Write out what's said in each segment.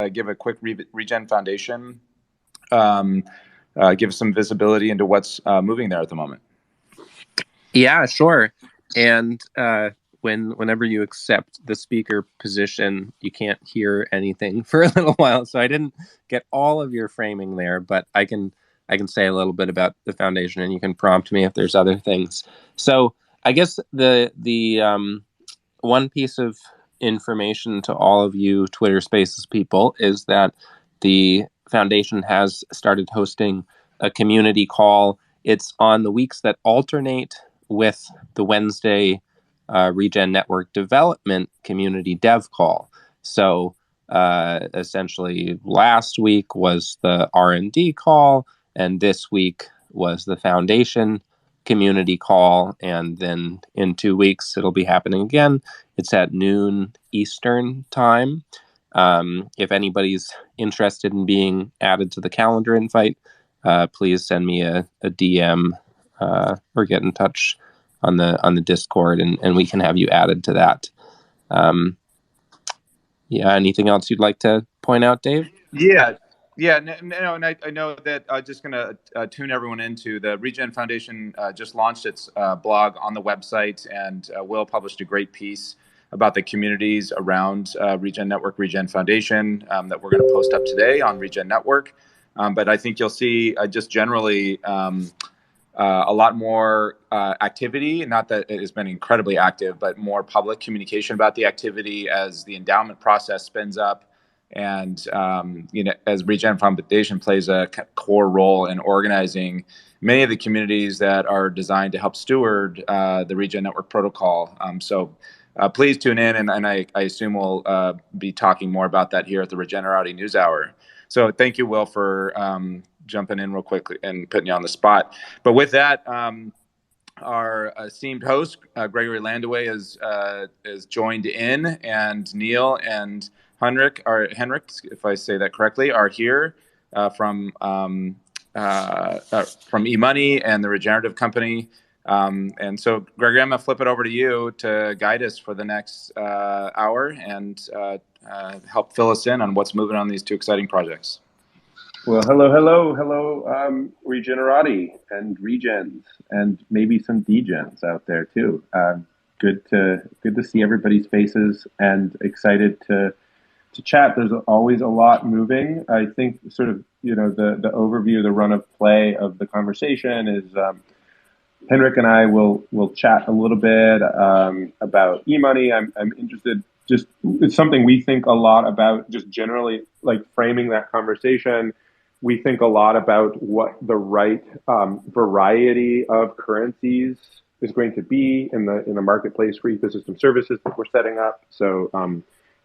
give a quick Regen Foundation, give some visibility into what's moving there at the moment? Yeah, sure. And whenever you accept the speaker position, you can't hear anything for a little while. So I didn't get all of your framing there, but I can say a little bit about the foundation, and you can prompt me if there's other things. So I guess the one piece of information to all of you Twitter Spaces people is that the foundation has started hosting a community call. It's on the weeks that alternate with the Wednesday Regen Network Development Community Dev Call. So essentially last week was the R&D call, and this week was the foundation community call, and then in 2 weeks it'll be happening again. It's at noon Eastern time. If anybody's interested in being added to the calendar invite, please send me a DM or get in touch on the Discord, and we can have you added to that. Anything else you'd like to point out, Dave? Yeah, no, and I know that I'm just going to tune everyone into the Regen Foundation. Just launched its blog on the website, and Will published a great piece about the communities around Regen Network, Regen Foundation, that we're going to post up today on Regen Network. But I think you'll see just generally a lot more activity, not that it has been incredibly active, but more public communication about the activity as the endowment process spins up. And, as Regen Foundation plays a core role in organizing many of the communities that are designed to help steward the Regen Network protocol. So please tune in, and I assume we'll be talking more about that here at the Regenerati News Hour. So thank you, Will, for jumping in real quickly and putting you on the spot. But with that, our esteemed host, Gregory Landaway, is joined in, and Neil and Henrik, if I say that correctly, are here from EMoney and the Regenerative company. And so, Gregory, I'm going to flip it over to you to guide us for the next hour and help fill us in on what's moving on these two exciting projects. Well, hello, Regenerati and Regens, and maybe some Degens out there too. Good to see everybody's faces, and excited to chat. There's always a lot moving. I think sort of, the overview, the run of play of the conversation is Henrik and I will chat a little bit about EMoney. I'm interested, just it's something we think a lot about, just generally like framing that conversation. We think a lot about what the right variety of currencies is going to be in the marketplace for ecosystem services that we're setting up. So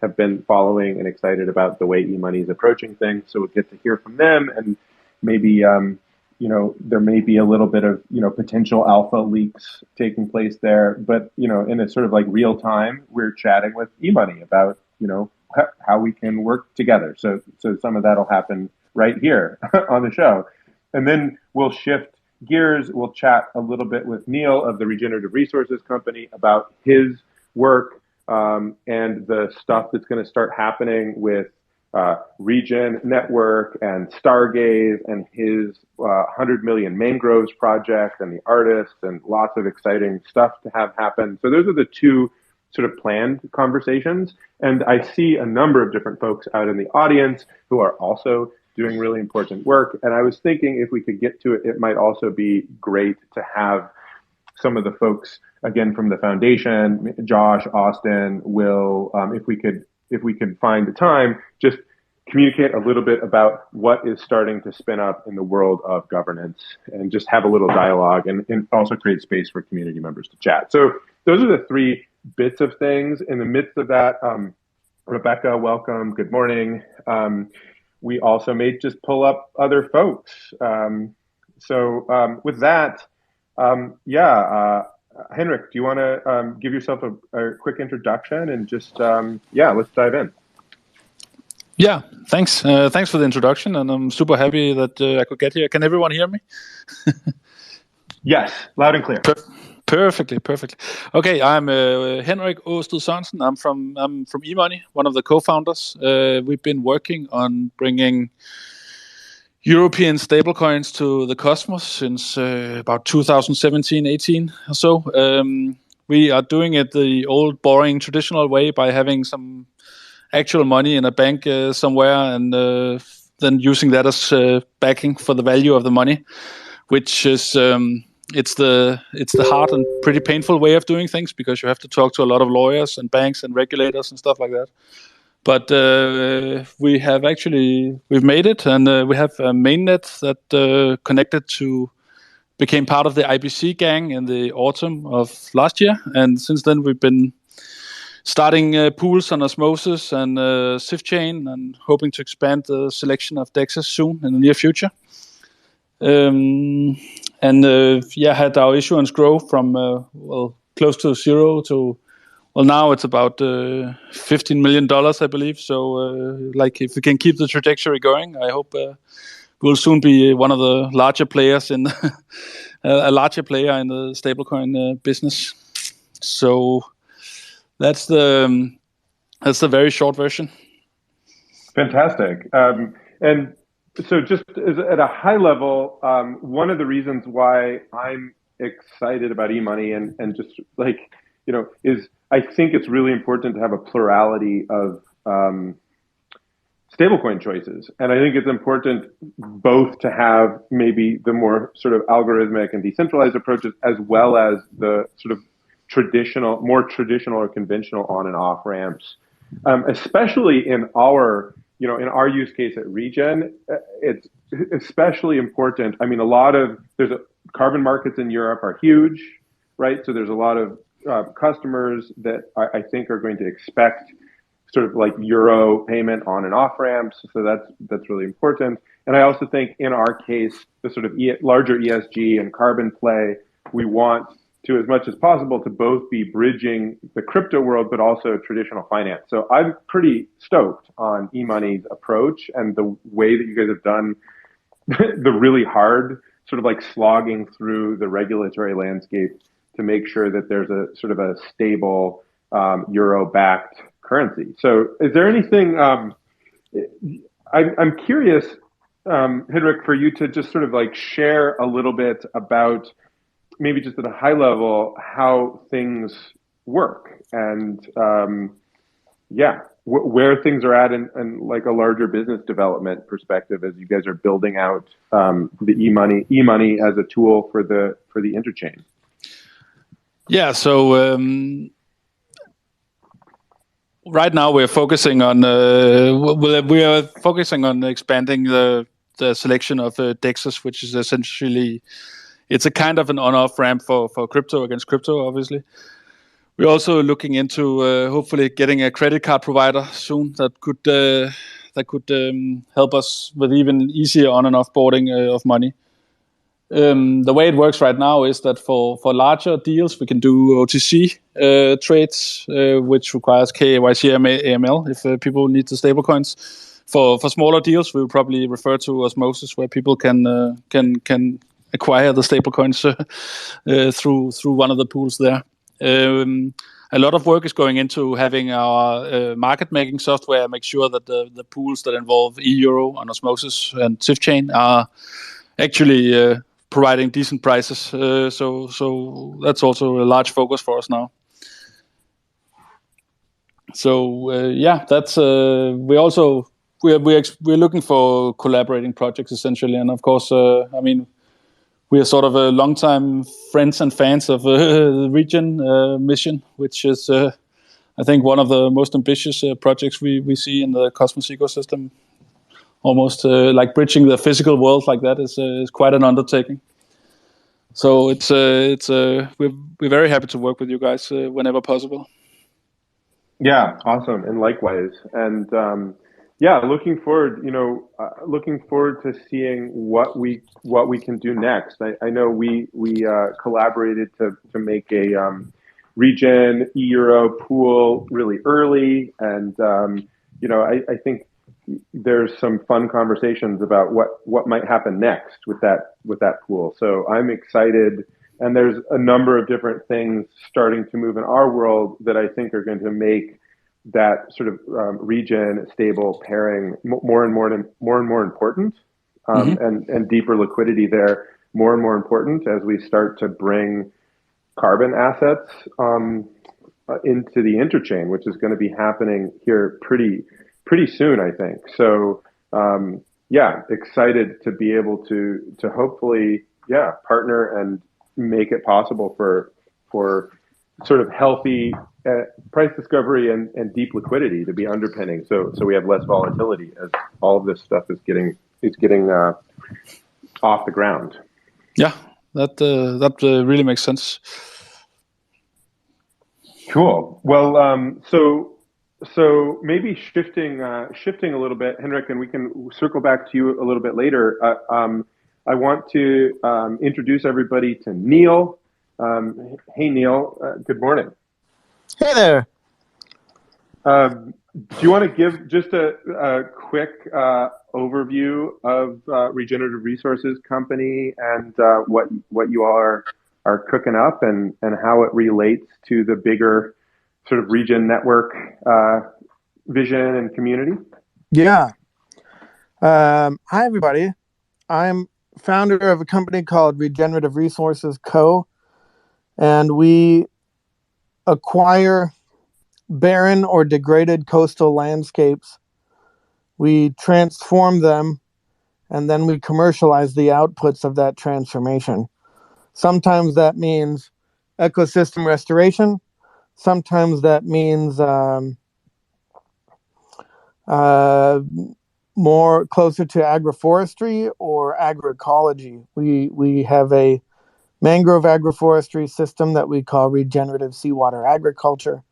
have been following and excited about the way EMoney is approaching things. So we'll get to hear from them, and maybe there may be a little bit of potential alpha leaks taking place there. But in a sort of like real time, we're chatting with EMoney about how we can work together. So some of that'll happen right here on the show. And then we'll shift gears. We'll chat a little bit with Neil of the Regenerative Resources Company about his work and the stuff that's going to start happening with Regen Network and Stargaze and his 100 million mangroves project and the artists, and lots of exciting stuff to have happen. So those are the two sort of planned conversations. And I see a number of different folks out in the audience who are also doing really important work. And I was thinking if we could get to it, it might also be great to have some of the folks, again, from the foundation, Josh, Austin, Will, if we could find the time, just communicate a little bit about what is starting to spin up in the world of governance, and just have a little dialogue, and also create space for community members to chat. So those are the three bits of things. In the midst of that, Rebecca, welcome. Good morning. We also may just pull up other folks. With that, Henrik, do you want to give yourself a quick introduction and just, let's dive in. Yeah, thanks. Thanks for the introduction, and I'm super happy that I could get here. Can everyone hear me? Yes, loud and clear. Perfectly. Okay, I'm Henrik Aasted Sørensen. I'm from EMoney, one of the co-founders. We've been working on bringing European stablecoins to the cosmos since about 2017-18 or so. We are doing it the old, boring, traditional way by having some actual money in a bank somewhere, and then using that as backing for the value of the money, which is it's the hard and pretty painful way of doing things, because you have to talk to a lot of lawyers and banks and regulators and stuff like that. But we've made it, and we have a mainnet that became part of the IBC gang in the autumn of last year, and since then we've been starting pools on Osmosis and Sift Chain, and hoping to expand the selection of DEXs soon in the near future. Had our issuance grow from close to zero to, well, now it's about $15 million, I believe. So if we can keep the trajectory going, I hope we'll soon be one of the larger players in a larger player in the stablecoin business. So that's the very short version. Fantastic. And so just at a high level, one of the reasons why I'm excited about EMoney and just is I think it's really important to have a plurality of stablecoin choices. And I think it's important both to have maybe the more sort of algorithmic and decentralized approaches, as well as the sort of more traditional or conventional on and off ramps, especially in our use case at Regen. It's especially important. I mean, carbon markets in Europe are huge, right? So there's a lot of customers that I think are going to expect sort of like euro payment on and off ramps. So that's really important. And I also think in our case, the sort of larger ESG and carbon play, we want to, as much as possible, to both be bridging the crypto world, but also traditional finance. So I'm pretty stoked on EMoney's approach and the way that you guys have done the really hard sort of like slogging through the regulatory landscape to make sure that there's a sort of a stable euro-backed currency. So is there anything, I'm curious, Henrik, for you to just sort of like share a little bit about maybe just at a high level how things work and where things are at in like a larger business development perspective as you guys are building out the EMoney as a tool for the interchain. Yeah, so right now we're focusing on expanding the selection of DEXs, which is essentially, it's a kind of an on-off ramp for crypto against crypto, obviously. We're also looking into hopefully getting a credit card provider soon that could help us with even easier on and off boarding of money. The way it works right now is that for larger deals, we can do OTC trades, which requires KYC AML if people need the stablecoins. For smaller deals, we will probably refer to Osmosis, where people can acquire the stablecoins through one of the pools there. A lot of work is going into having our market making software make sure that the pools that involve euro on Osmosis and Sift Chain are actually providing decent prices. So that's also a large focus for us now. So that's we're looking for collaborating projects essentially, and of course, we are sort of a long-time friends and fans of the Regen mission, which is, I think, one of the most ambitious projects we see in the Cosmos ecosystem. Almost like bridging the physical world like that is quite an undertaking. So we're very happy to work with you guys whenever possible. Yeah, awesome, and likewise. And looking forward to seeing what we can do next. I know we collaborated to make a Regen Euro pool really early, and I think there's some fun conversations about what might happen next with that pool. So I'm excited And there's a number of different things starting to move in our world that I think are going to make that sort of regen stable pairing more and more important, and deeper liquidity there more and more important as we start to bring carbon assets into the interchain, which is going to be happening here pretty soon, I think. So excited to be able to hopefully partner and make it possible for sort of healthy price discovery and deep liquidity to be underpinning, so we have less volatility as all of this stuff is getting off the ground. Yeah, that really makes sense. Cool. Well, so maybe shifting a little bit, Henrik, and we can circle back to you a little bit later. I want to introduce everybody to Neil. Hey, Neil. Good morning. Hey there. Do you want to give just a quick overview of Regenerative Resources Company and what you all are cooking up and how it relates to the bigger sort of Regen Network vision and community? Yeah. Hi, everybody. I'm founder of a company called Regenerative Resources Co., and we acquire barren or degraded coastal landscapes. We transform them, and then we commercialize the outputs of that transformation. Sometimes that means ecosystem restoration. Sometimes that means more closer to agroforestry or agroecology. We have a mangrove agroforestry system that we call regenerative seawater agriculture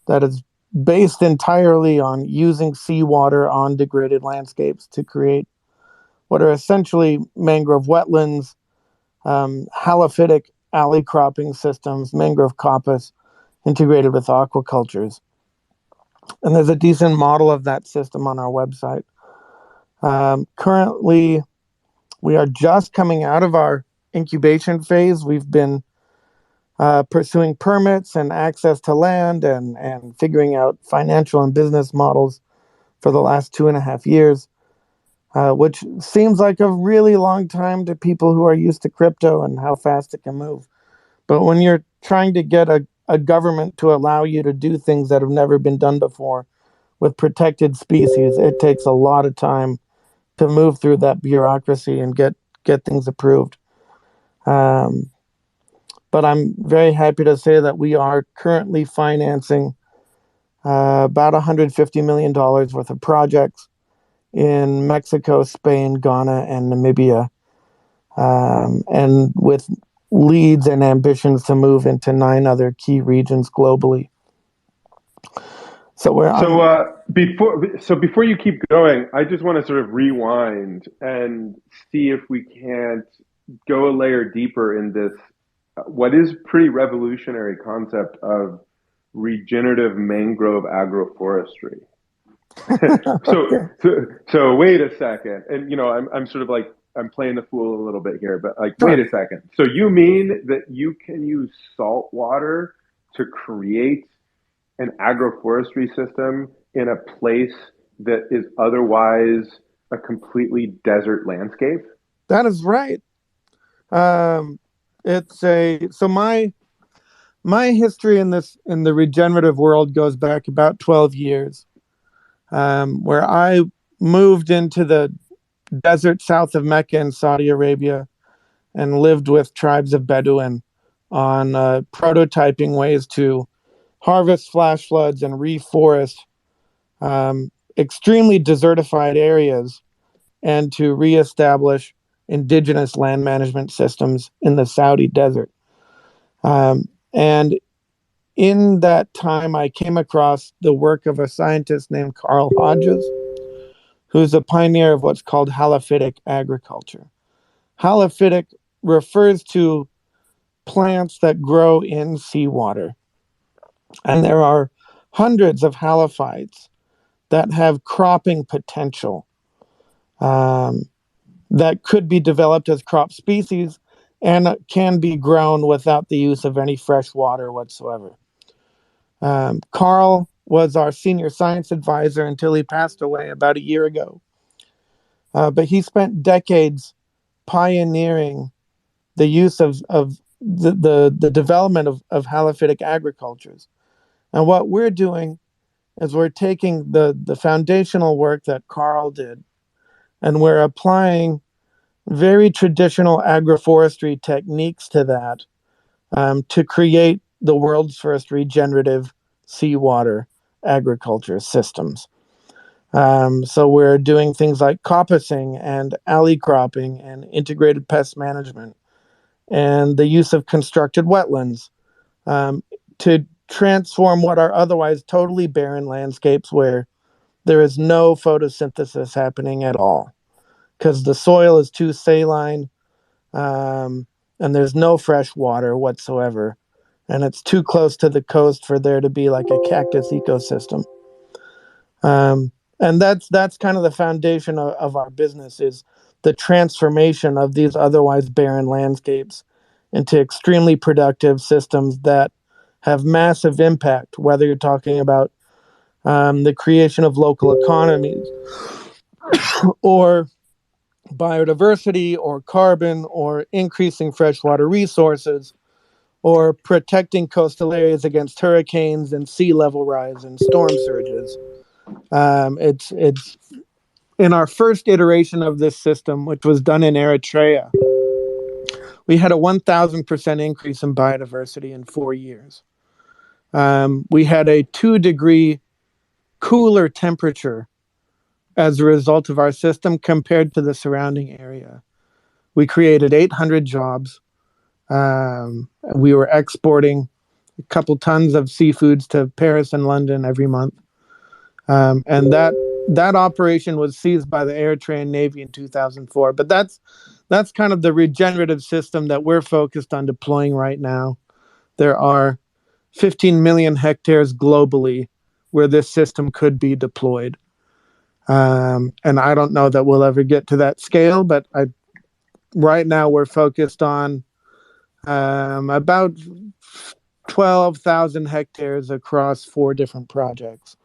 that is based entirely on using seawater on degraded landscapes to create what are essentially mangrove wetlands, halophytic alley cropping systems, mangrove coppice, integrated with aquacultures. And there's a decent model of that system on our website. Currently, we are just coming out of our incubation phase. We've been pursuing permits and access to land and figuring out financial and business models for the last 2.5 years, which seems like a really long time to people who are used to crypto and how fast it can move. But when you're trying to get a government to allow you to do things that have never been done before with protected species, it takes a lot of time to move through that bureaucracy and get things approved. But I'm very happy to say that we are currently financing about $150 million worth of projects in Mexico, Spain, Ghana, and Namibia, and with leads and ambitions to move into 9 other key regions globally. Before you keep going, I just want to sort of rewind and see if we can't go a layer deeper in this, what is pretty revolutionary concept of regenerative mangrove agroforestry. So wait a second, and I'm sort of like I'm playing the fool a little bit here, but wait a second. So you mean that you can use salt water to create an agroforestry system in a place that is otherwise a completely desert landscape? That is right. So my history in the regenerative world goes back about 12 years, where I moved into the desert south of Mecca in Saudi Arabia and lived with tribes of Bedouin on prototyping ways to harvest flash floods and reforest extremely desertified areas and to reestablish indigenous land management systems in the Saudi desert. And in that time, I came across the work of a scientist named Carl Hodges, who's a pioneer of what's called halophytic agriculture. Halophytic refers to plants that grow in seawater. And there are hundreds of halophytes that have cropping potential that could be developed as crop species and can be grown without the use of any fresh water whatsoever. Carl was our senior science advisor until he passed away about a year ago. But he spent decades pioneering the use of the development of halophytic agricultures. And what we're doing is we're taking the foundational work that Carl did, and we're applying very traditional agroforestry techniques to that, to create the world's first regenerative seawater agriculture systems. So we're doing things like coppicing and alley cropping and integrated pest management and the use of constructed wetlands, to transform what are otherwise totally barren landscapes where there is no photosynthesis happening at all because the soil is too saline, and there's no fresh water whatsoever. And it's too close to the coast for there to be like a cactus ecosystem. And that's kind of the foundation of our business, is the transformation of these otherwise barren landscapes into extremely productive systems that have massive impact, whether you're talking about the creation of local economies or biodiversity or carbon or increasing freshwater resources or protecting coastal areas against hurricanes and sea level rise and storm surges. It's in our first iteration of this system, which was done in Eritrea, we had a 1,000% increase in biodiversity in 4 years. We had a 2-degree cooler temperature as a result of our system compared to the surrounding area. We created 800 jobs. We were exporting a couple tons of seafoods to Paris and London every month. And that operation was seized by the Eritrean Navy in 2004. But that's kind of the regenerative system that we're focused on deploying right now. There are 15 million hectares globally where this system could be deployed. And I don't know that we'll ever get to that scale, but right now we're focused on about 12,000 hectares across 4 different projects.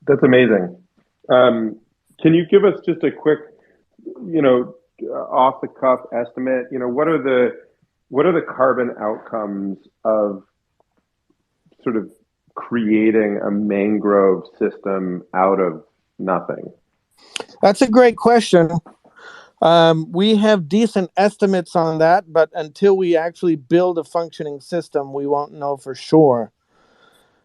That's amazing. Can you give us just a quick, off the cuff estimate? What are the carbon outcomes of sort of creating a mangrove system out of nothing? That's a great question. We have decent estimates on that, but until we actually build a functioning system, we won't know for sure.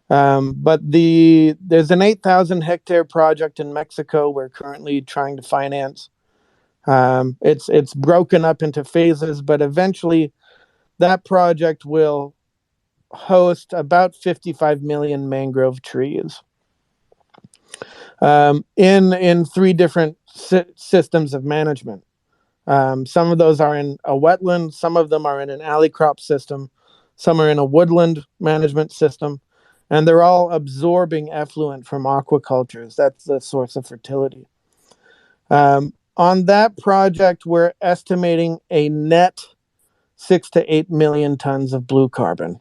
But there's an 8,000 hectare project in Mexico we're currently trying to finance. It's broken up into phases, but eventually that project will host about 55 million mangrove trees in 3 different systems of management. Some of those are in a wetland, some of them are in an alley crop system, some are in a woodland management system, and they're all absorbing effluent from aquacultures. That's the source of fertility. On that project, we're estimating a net 6 to 8 million tons of blue carbon.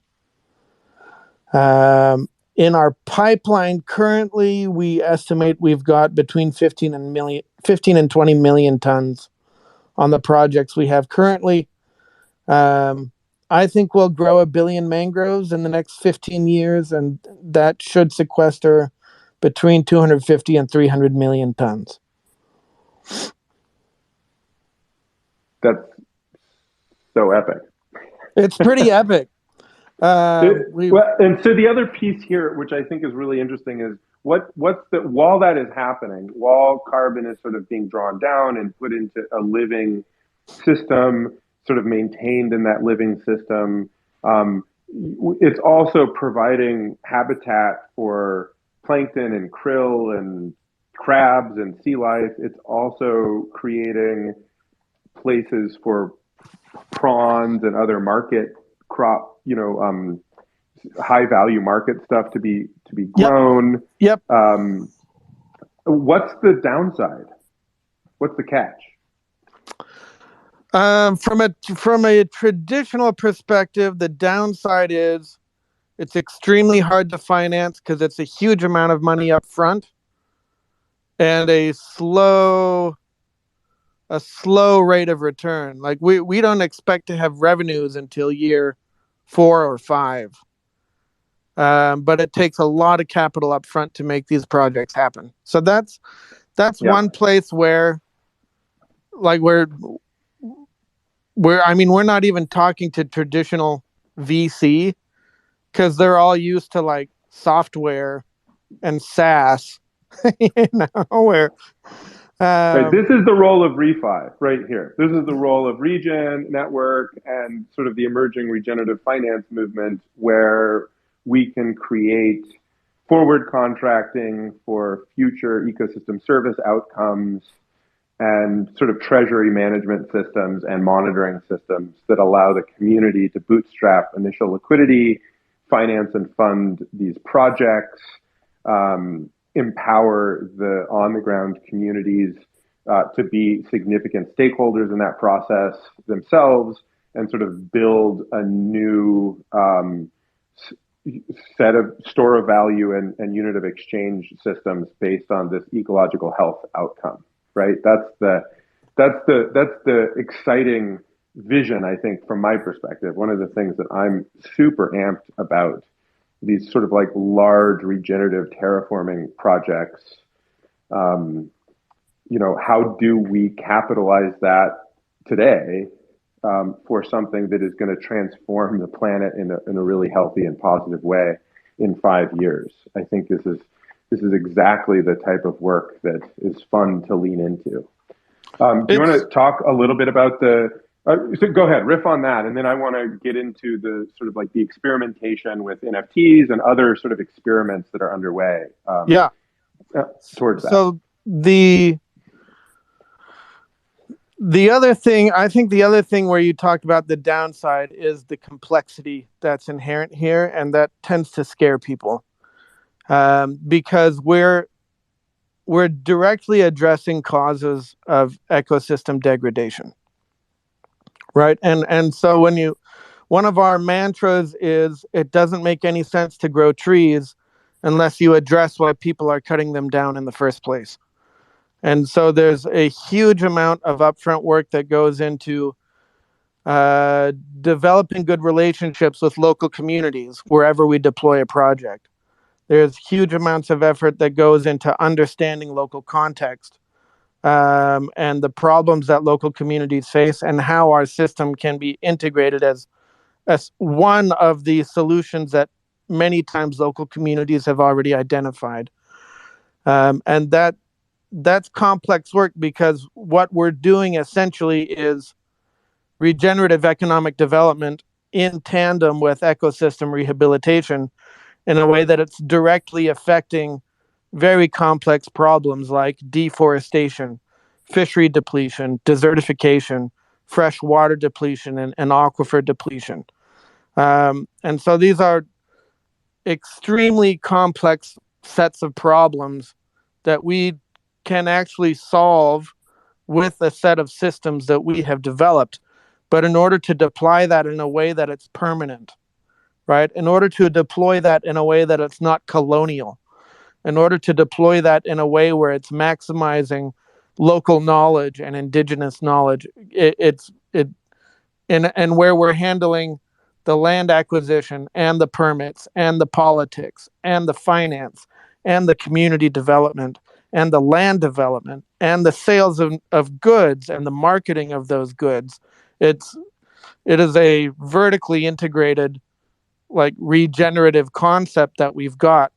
In our pipeline currently, we estimate we've got between 15 and 20 million tons on the projects we have currently. I think we'll grow 1 billion mangroves in the next 15 years, and that should sequester between 250 and 300 million tons. That's so epic. It's pretty epic. And so the other piece here, which I think is really interesting, is while that is happening, while carbon is sort of being drawn down and put into a living system, sort of maintained in that living system, it's also providing habitat for plankton and krill and crabs and sea life. It's also creating places for prawns and other market crop, high value market stuff to be grown. Yep. What's the downside? What's the catch? From a traditional perspective, the downside is it's extremely hard to finance because it's a huge amount of money up front and a slow rate of return. Like we don't expect to have revenues until year 4 or 5. But it takes a lot of capital up front to make these projects happen. So that's one place where, like, we're we're not even talking to traditional VC because they're all used to like software and SaaS, where right. This is the role of refi right here. This is the role of Regen Network and sort of the emerging regenerative finance movement, where we can create forward contracting for future ecosystem service outcomes and sort of treasury management systems and monitoring systems that allow the community to bootstrap initial liquidity, finance and fund these projects, empower the on-the-ground communities to be significant stakeholders in that process themselves, and sort of build a new set of store of value and unit of exchange systems based on this ecological health outcome. Right? That's the exciting vision, I think, from my perspective. One of the things that I'm super amped about these sort of like large regenerative terraforming projects. How do we capitalize that today for something that is going to transform the planet in a really healthy and positive way in 5 years? I think this is exactly the type of work that is fun to lean into. Do you want to talk a little bit about so go ahead, riff on that, and then I want to get into the sort of like the experimentation with NFTs and other sort of experiments that are underway. Towards that. So the other thing where you talked about the downside is the complexity that's inherent here, and that tends to scare people. Because we're directly addressing causes of ecosystem degradation, right? And so one of our mantras is it doesn't make any sense to grow trees unless you address why people are cutting them down in the first place. And so there's a huge amount of upfront work that goes into developing good relationships with local communities wherever we deploy a project. There's huge amounts of effort that goes into understanding local context and the problems that local communities face, and how our system can be integrated as one of the solutions that many times local communities have already identified. And that's complex work, because what we're doing essentially is regenerative economic development in tandem with ecosystem rehabilitation, in a way that it's directly affecting very complex problems like deforestation, fishery depletion, desertification, fresh water depletion, and aquifer depletion. And so these are extremely complex sets of problems that we can actually solve with a set of systems that we have developed. But in order to deploy that in a way that it's permanent, right? In order to deploy that in a way that it's not colonial, in order to deploy that in a way where it's maximizing local knowledge and indigenous knowledge, and where we're handling the land acquisition and the permits and the politics and the finance and the community development and the land development and the sales of goods and the marketing of those goods. It is a vertically integrated, like, regenerative concept that we've got.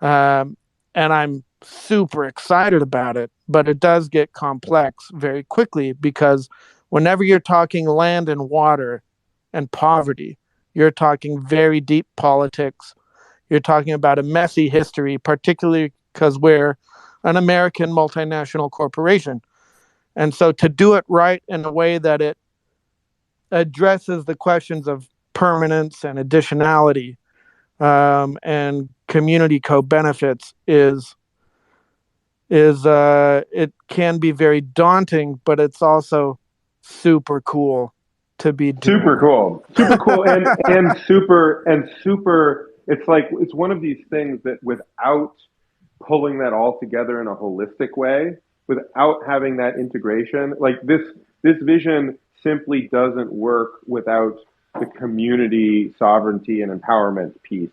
And I'm super excited about it, but it does get complex very quickly, because whenever you're talking land and water and poverty, you're talking very deep politics. You're talking about a messy history, particularly because we're an American multinational corporation. And so to do it right in a way that it addresses the questions of permanence and additionality and community co-benefits it can be very daunting, but it's also super cool to be doing. Super cool, and super. It's like it's one of these things that without pulling that all together in a holistic way, without having that integration, like this vision simply doesn't work without the community sovereignty and empowerment piece,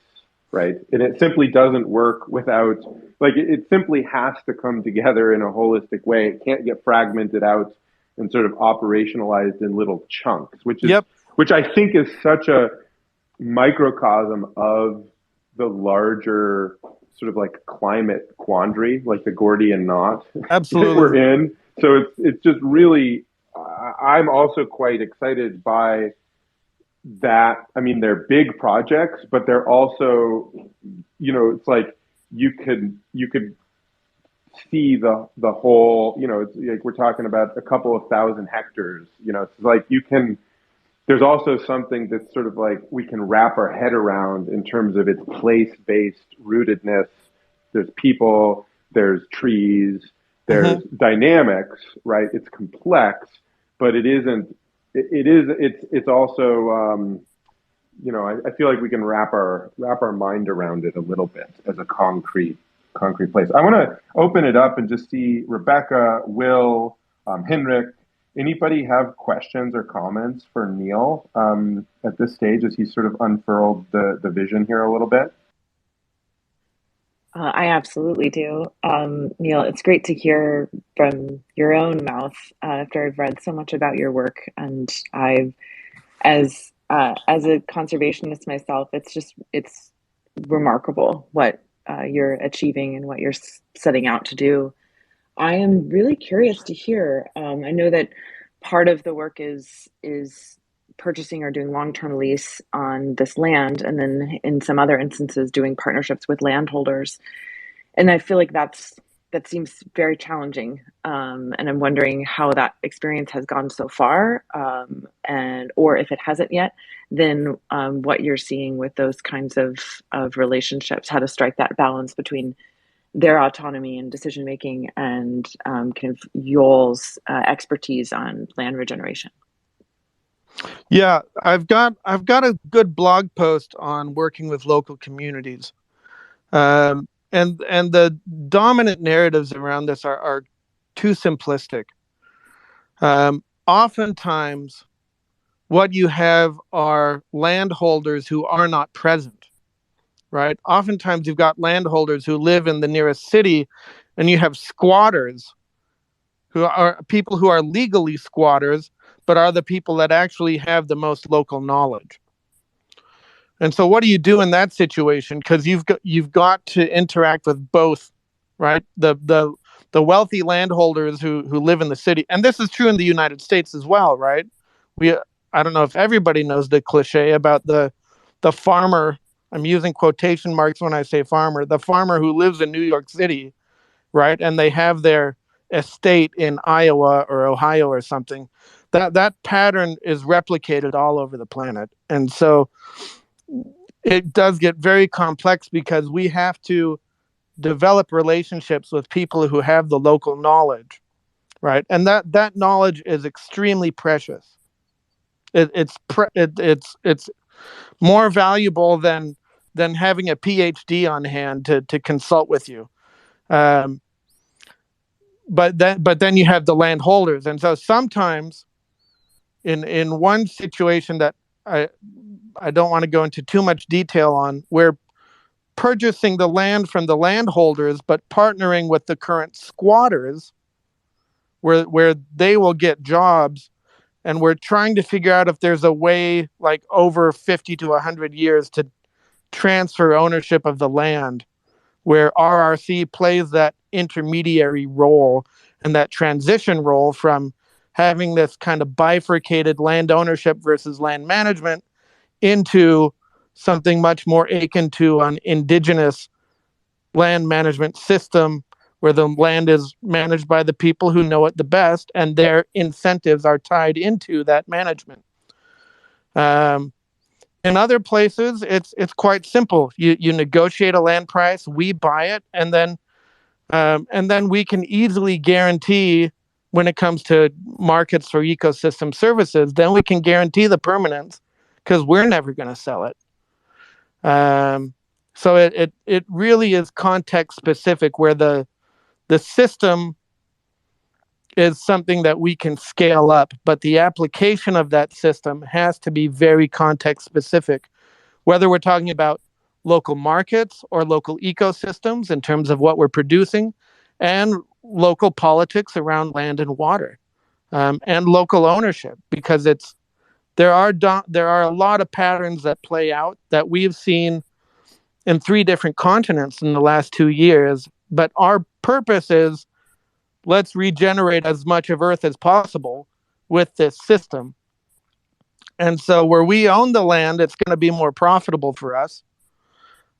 right? And it simply doesn't work without, like, it simply has to come together in a holistic way. It can't get fragmented out and sort of operationalized in little chunks, which I think is such a microcosm of the larger sort of like climate quandary, like the Gordian knot Absolutely. that we're in. So it's just really, I'm also quite excited by that. I mean, they're big projects, but they're also, it's like you could see the whole, it's like we're talking about a couple of thousand hectares, it's like there's also something that's sort of like we can wrap our head around in terms of its place-based rootedness. There's people, there's trees, there's dynamics, right? It's complex, but it's also, I feel like we can wrap our mind around it a little bit as a concrete place. I want to open it up and just see Rebecca, Will, Henrik. Anybody have questions or comments for Neil at this stage as he sort of unfurled the vision here a little bit? I absolutely do. Neil, it's great to hear from your own mouth after I've read so much about your work. And as a conservationist myself, it's remarkable what you're achieving and what you're setting out to do. I am really curious to hear. I know that part of the work is purchasing or doing long-term lease on this land, and then in some other instances doing partnerships with landholders. And I feel like that seems very challenging. And I'm wondering how that experience has gone so far, or if it hasn't yet, then what you're seeing with those kinds of relationships, how to strike that balance between their autonomy and decision making and kind of y'all's expertise on land regeneration. Yeah, I've got a good blog post on working with local communities, and the dominant narratives around this are too simplistic. Oftentimes, what you have are landholders who are not present. Right? Oftentimes you've got landholders who live in the nearest city, and you have squatters who are people who are legally squatters, but are the people that actually have the most local knowledge. And so what do you do in that situation? Because you've got to interact with both, right? The wealthy landholders who live in the city, and this is true in the United States as well, right? I don't know if everybody knows the cliche about the farmer. I'm using quotation marks when I say farmer, the farmer who lives in New York City, right? And they have their estate in Iowa or Ohio or something. That pattern is replicated all over the planet. And so it does get very complex because we have to develop relationships with people who have the local knowledge, right? And that knowledge is extremely precious. It's more valuable than having a PhD on hand to consult with you. But then you have the landholders. And so sometimes in one situation that I don't want to go into too much detail on, we're purchasing the land from the landholders, but partnering with the current squatters where they will get jobs. And we're trying to figure out if there's a way, like over 50 to 100 years, to transfer ownership of the land, where RRC plays that intermediary role and that transition role from having this kind of bifurcated land ownership versus land management into something much more akin to an indigenous land management system where the land is managed by the people who know it the best and their incentives are tied into that management. In other places, it's quite simple. You negotiate a land price, we buy it, and then we can easily guarantee when it comes to markets for ecosystem services, then we can guarantee the permanence because we're never going to sell it. So it really is context specific, where the system is something that we can scale up, but the application of that system has to be very context specific, whether we're talking about local markets or local ecosystems in terms of what we're producing, and local politics around land and water, and local ownership, because there are a lot of patterns that play out that we've seen in 3 different continents in the last 2 years. But our purpose is, let's regenerate as much of Earth as possible with this system. And so where we own the land, it's going to be more profitable for us.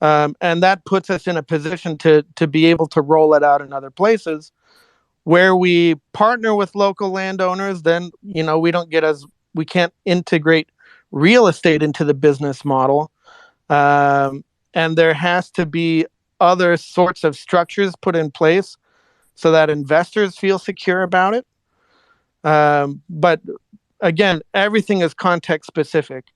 And that puts us in a position to be able to roll it out in other places. Where we partner with local landowners, then, we can't integrate real estate into the business model. And there has to be other sorts of structures put in place so that investors feel secure about it. But again, everything is context specific.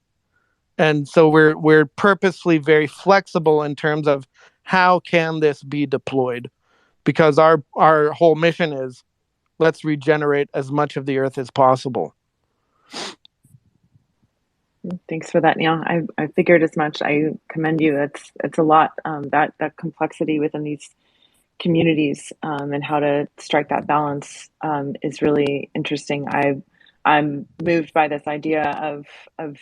And so we're purposely very flexible in terms of how can this be deployed, because our whole mission is, let's regenerate as much of the Earth as possible. Thanks for that, Neil. I figured as much. I commend you. It's a lot, that complexity within these communities, and how to strike that balance is really interesting. I'm moved by this idea of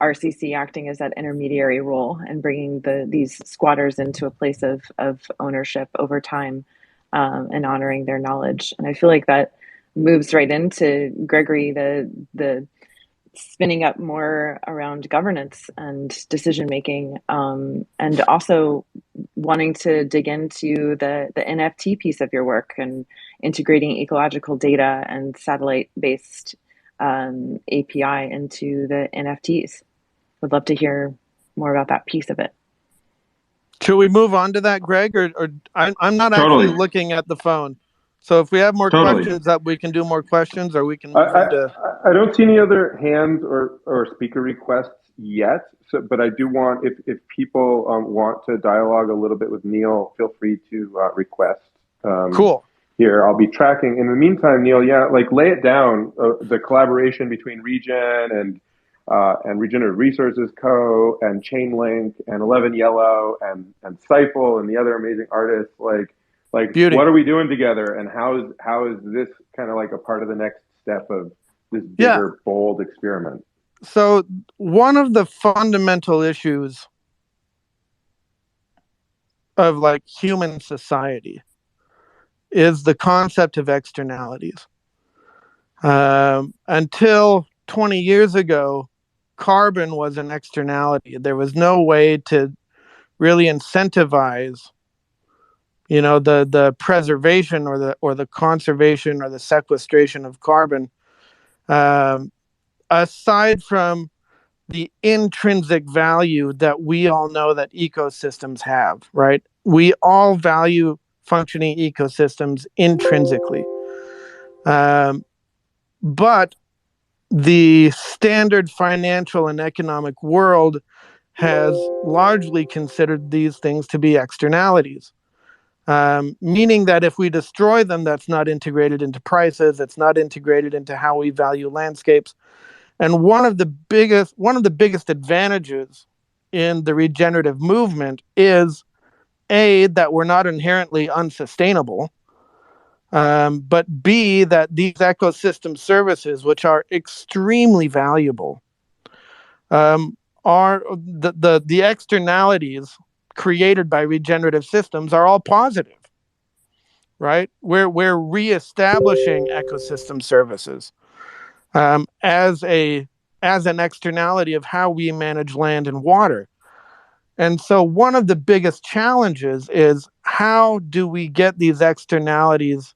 RCC acting as that intermediary role and bringing these squatters into a place of ownership over time, and honoring their knowledge. And I feel like that moves right into Gregory, the spinning up more around governance and decision making, and also wanting to dig into the NFT piece of your work and integrating ecological data and satellite based API into the NFTs. Would love to hear more about that piece of it. Should we move on to that, Greg? Or I'm not Totally. actually looking at the phone. So if we have more Totally. questions, that we can do more questions, or we can move into. I don't see any other hands or speaker requests yet. So, but I do want, if people want to dialogue a little bit with Neil, feel free to request. Cool. Here, I'll be tracking. In the meantime, Neil, lay it down. The collaboration between Regen and Regenerative Resources Co. and Chainlink and 11 Yellow and Stifle and the other amazing artists, Beauty. What are we doing together, and how is this kind of like a part of the next step of this bigger, bold experiment? So one of the fundamental issues of human society is the concept of externalities. Until 20 years ago, carbon was an externality. There was no way to really incentivize the preservation or the conservation or the sequestration of carbon, aside from the intrinsic value that we all know that ecosystems have, right? We all value functioning ecosystems intrinsically. But the standard financial and economic world has largely considered these things to be externalities. Meaning that if we destroy them, that's not integrated into prices, it's not integrated into how we value landscapes. And one of the biggest advantages in the regenerative movement is that we're not inherently unsustainable, but B, that these ecosystem services, which are extremely valuable, are the externalities created by regenerative systems are all positive, right? We're reestablishing ecosystem services as an externality of how we manage land and water. And so one of the biggest challenges is, how do we get these externalities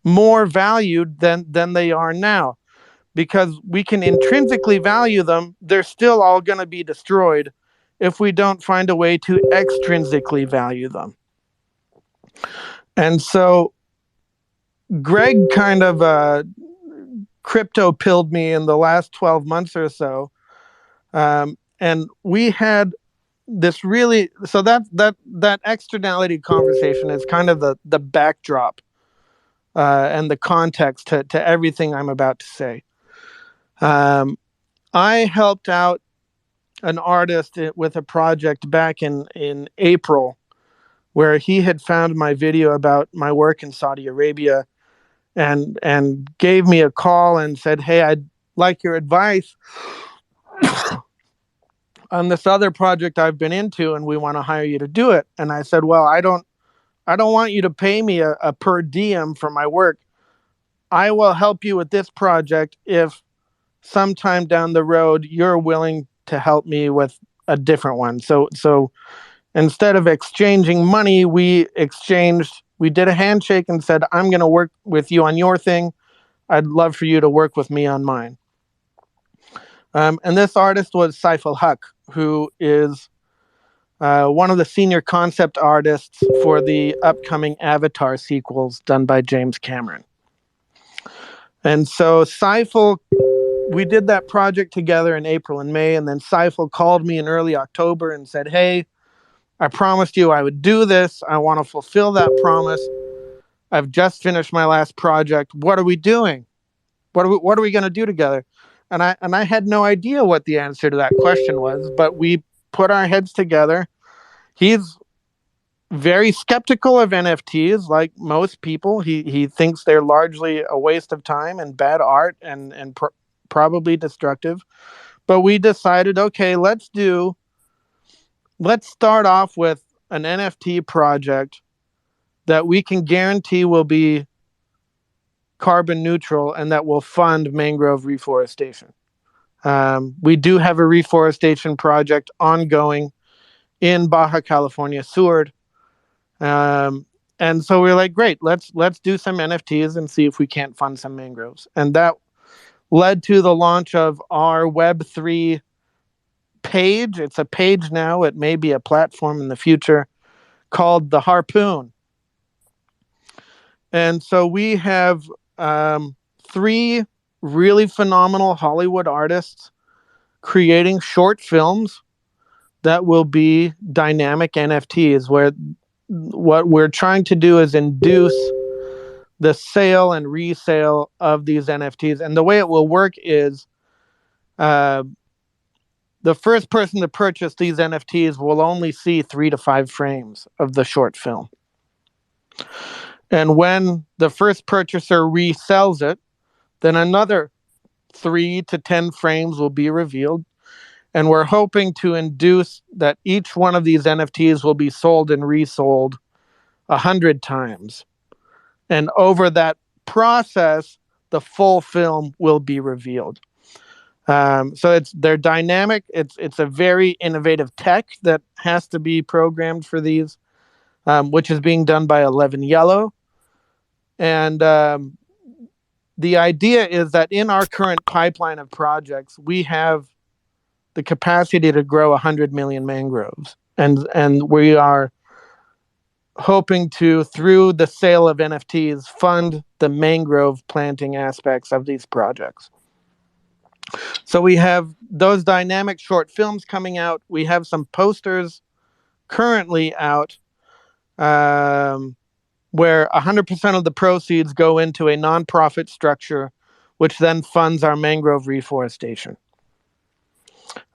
more valued than they are now? Because we can intrinsically value them, they're still all going to be destroyed if we don't find a way to extrinsically value them. And so Greg kind of crypto pilled me in the last 12 months or so. And we had this really, so that externality conversation is kind of the backdrop and the context to everything I'm about to say. I helped out an artist with a project back in April, where he had found my video about my work in Saudi Arabia and gave me a call and said, "Hey, I'd like your advice on this other project I've been into, and we want to hire you to do it." And I said, "Well, I don't want you to pay me a per diem for my work. I will help you with this project if sometime down the road you're willing to help me with a different one." So instead of exchanging money, we did a handshake and said, "I'm going to work with you on your thing. I'd love for you to work with me on mine." And this artist was Saiful Haq, who is one of the senior concept artists for the upcoming Avatar sequels done by James Cameron. And so Saiful, we did that project together in April and May, and then Saiful called me in early October and said, "Hey, I promised you I would do this. I want to fulfill that promise. I've just finished my last project. What are we doing? What are we going to do together?" And I had no idea what the answer to that question was, but we put our heads together. He's very skeptical of NFTs, like most people. He thinks they're largely a waste of time and bad art and probably destructive. But we decided, okay, let's start off with an NFT project that we can guarantee will be carbon neutral and that will fund mangrove reforestation. We do have a reforestation project ongoing in Baja California, Seward. And so we're like, great, let's do some NFTs and see if we can't fund some mangroves. And that led to the launch of our Web3 page. It's a page now. It may be a platform in the future, called The Harpoon. And so we have 3 really phenomenal Hollywood artists creating short films that will be dynamic NFTs, where what we're trying to do is induce the sale and resale of these NFTs. And the way it will work is the first person to purchase these NFTs will only see 3 to 5 frames of the short film. And when the first purchaser resells it, then another 3 to 10 frames will be revealed. And we're hoping to induce that each one of these NFTs will be sold and resold 100 times. And over that process, the full film will be revealed. So they're dynamic. It's a very innovative tech that has to be programmed for these, which is being done by 11 Yellow. And the idea is that in our current pipeline of projects, we have the capacity to grow 100 million mangroves. And we are hoping to, through the sale of NFTs, fund the mangrove planting aspects of these projects. So we have those dynamic short films coming out. We have some posters currently out where 100% of the proceeds go into a nonprofit structure, which then funds our mangrove reforestation.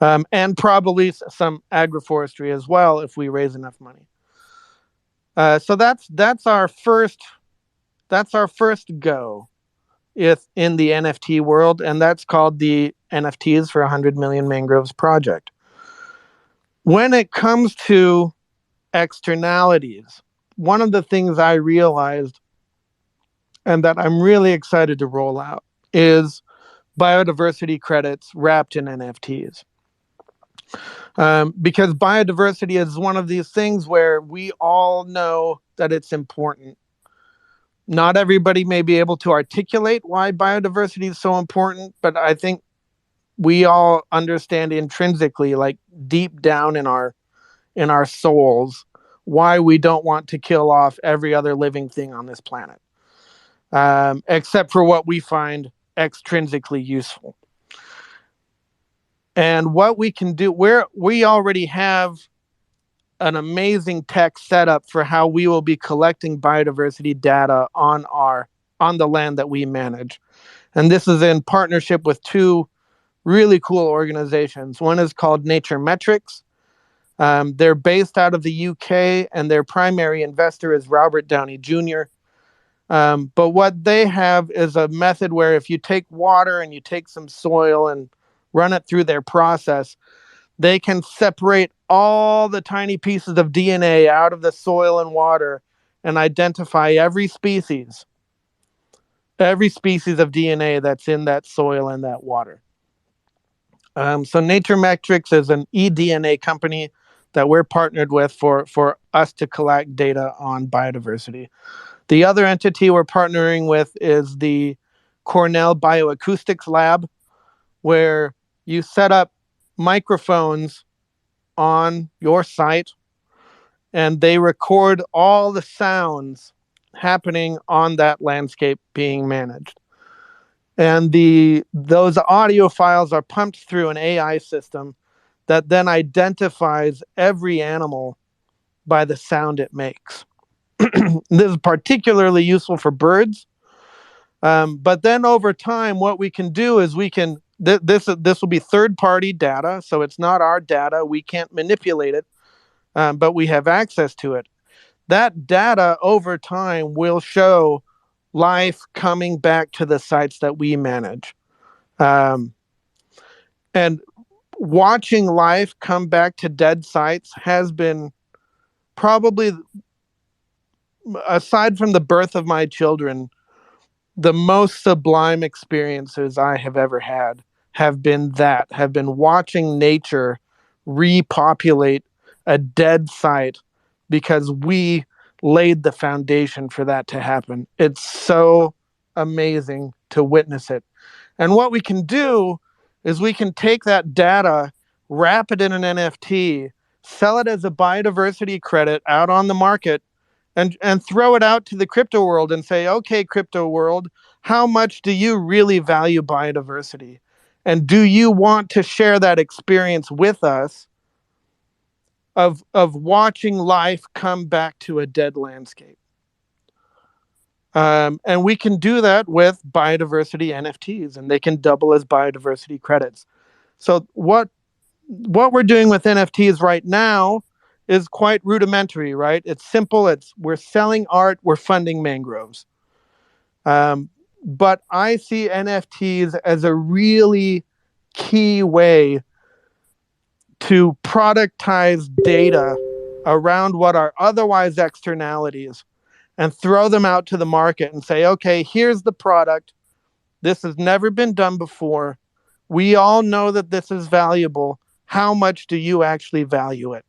And probably some agroforestry as well if we raise enough money. So that's our first go in the NFT world, and that's called the NFTs for 100 Million Mangroves project. When it comes to externalities, one of the things I realized and that I'm really excited to roll out is biodiversity credits wrapped in NFTs. Because biodiversity is one of these things where we all know that it's important. Not everybody may be able to articulate why biodiversity is so important, but I think we all understand intrinsically, like deep down in our souls, why we don't want to kill off every other living thing on this planet. except for what we find extrinsically useful. And what we can do, we already have an amazing tech setup for how we will be collecting biodiversity data on the land that we manage. And this is in partnership with two really cool organizations. One is called Nature Metrics. They're based out of the UK, and their primary investor is Robert Downey Jr. But what they have is a method where if you take water and you take some soil and run it through their process, they can separate all the tiny pieces of DNA out of the soil and water and identify every species of DNA that's in that soil and that water. So Nature Metrics is an eDNA company that we're partnered with for us to collect data on biodiversity. The other entity we're partnering with is the Cornell Bioacoustics Lab, where you set up microphones on your site and they record all the sounds happening on that landscape being managed. And those audio files are pumped through an AI system that then identifies every animal by the sound it makes. This is particularly useful for birds. But then over time, what we can do is this will be third-party data, so it's not our data. We can't manipulate it, but we have access to it. That data over time will show life coming back to the sites that we manage. And watching life come back to dead sites has been probably, aside from the birth of my children, the most sublime experiences I have ever had have been watching nature repopulate a dead site because we laid the foundation for that to happen. It's so amazing to witness it. And what we can do is we can take that data, wrap it in an NFT, sell it as a biodiversity credit out on the market, and throw it out to the crypto world and say, okay, crypto world, how much do you really value biodiversity? And do you want to share that experience with us of watching life come back to a dead landscape? And we can do that with biodiversity NFTs, and they can double as biodiversity credits. So what we're doing with NFTs right now is quite rudimentary, right? It's simple. We're selling art, we're funding mangroves. But I see NFTs as a really key way to productize data around what are otherwise externalities and throw them out to the market and say, okay, here's the product. This has never been done before. We all know that this is valuable. How much do you actually value it?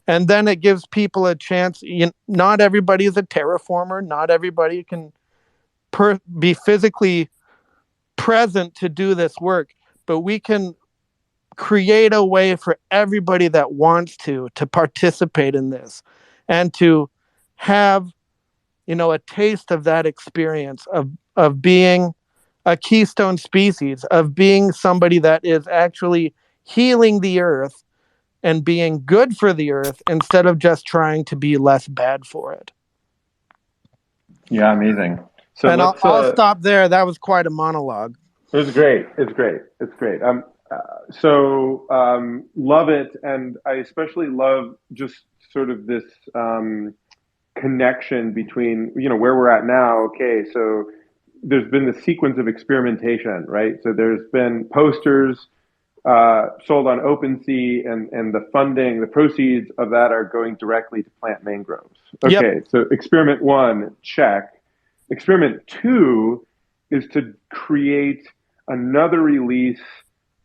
And then it gives people a chance. Not everybody is a terraformer. Not everybody can be physically present to do this work, but we can create a way for everybody that wants to participate in this and to have, a taste of that experience of being a keystone species, of being somebody that is actually healing the earth and being good for the earth instead of just trying to be less bad for it. Yeah, amazing. So and I'll stop there. That was quite a monologue. It was great. It's great. Love it, and I especially love just sort of this connection between where we're at now. Okay, so there's been the sequence of experimentation, right? So there's been posters sold on OpenSea, and the funding, the proceeds of that are going directly to plant mangroves. Okay, yep. So experiment 1, check. Experiment 2 is to create another release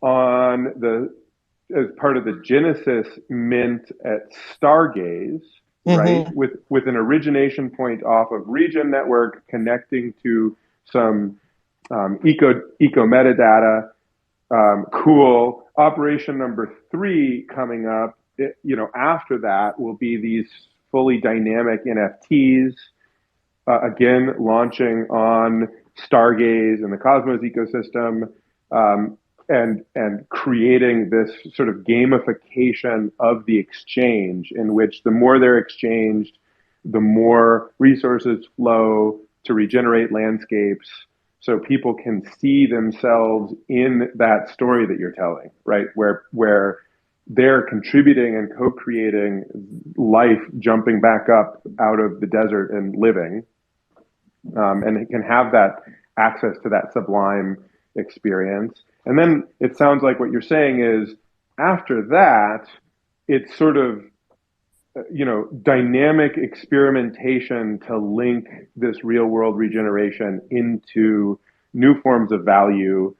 as part of the Genesis mint at Stargaze, right? With an origination point off of Regen Network connecting to some eco metadata. Cool. Operation number 3 coming up, after that will be these fully dynamic NFTs again, launching on Stargaze and the Cosmos ecosystem, and creating this sort of gamification of the exchange, in which the more they're exchanged, the more resources flow to regenerate landscapes, so people can see themselves in that story that you're telling, right? Where they're contributing and co-creating life, jumping back up out of the desert and living, and it can have that access to that sublime experience. And then it sounds like what you're saying is, after that, it's sort of, dynamic experimentation to link this real world regeneration into new forms of value,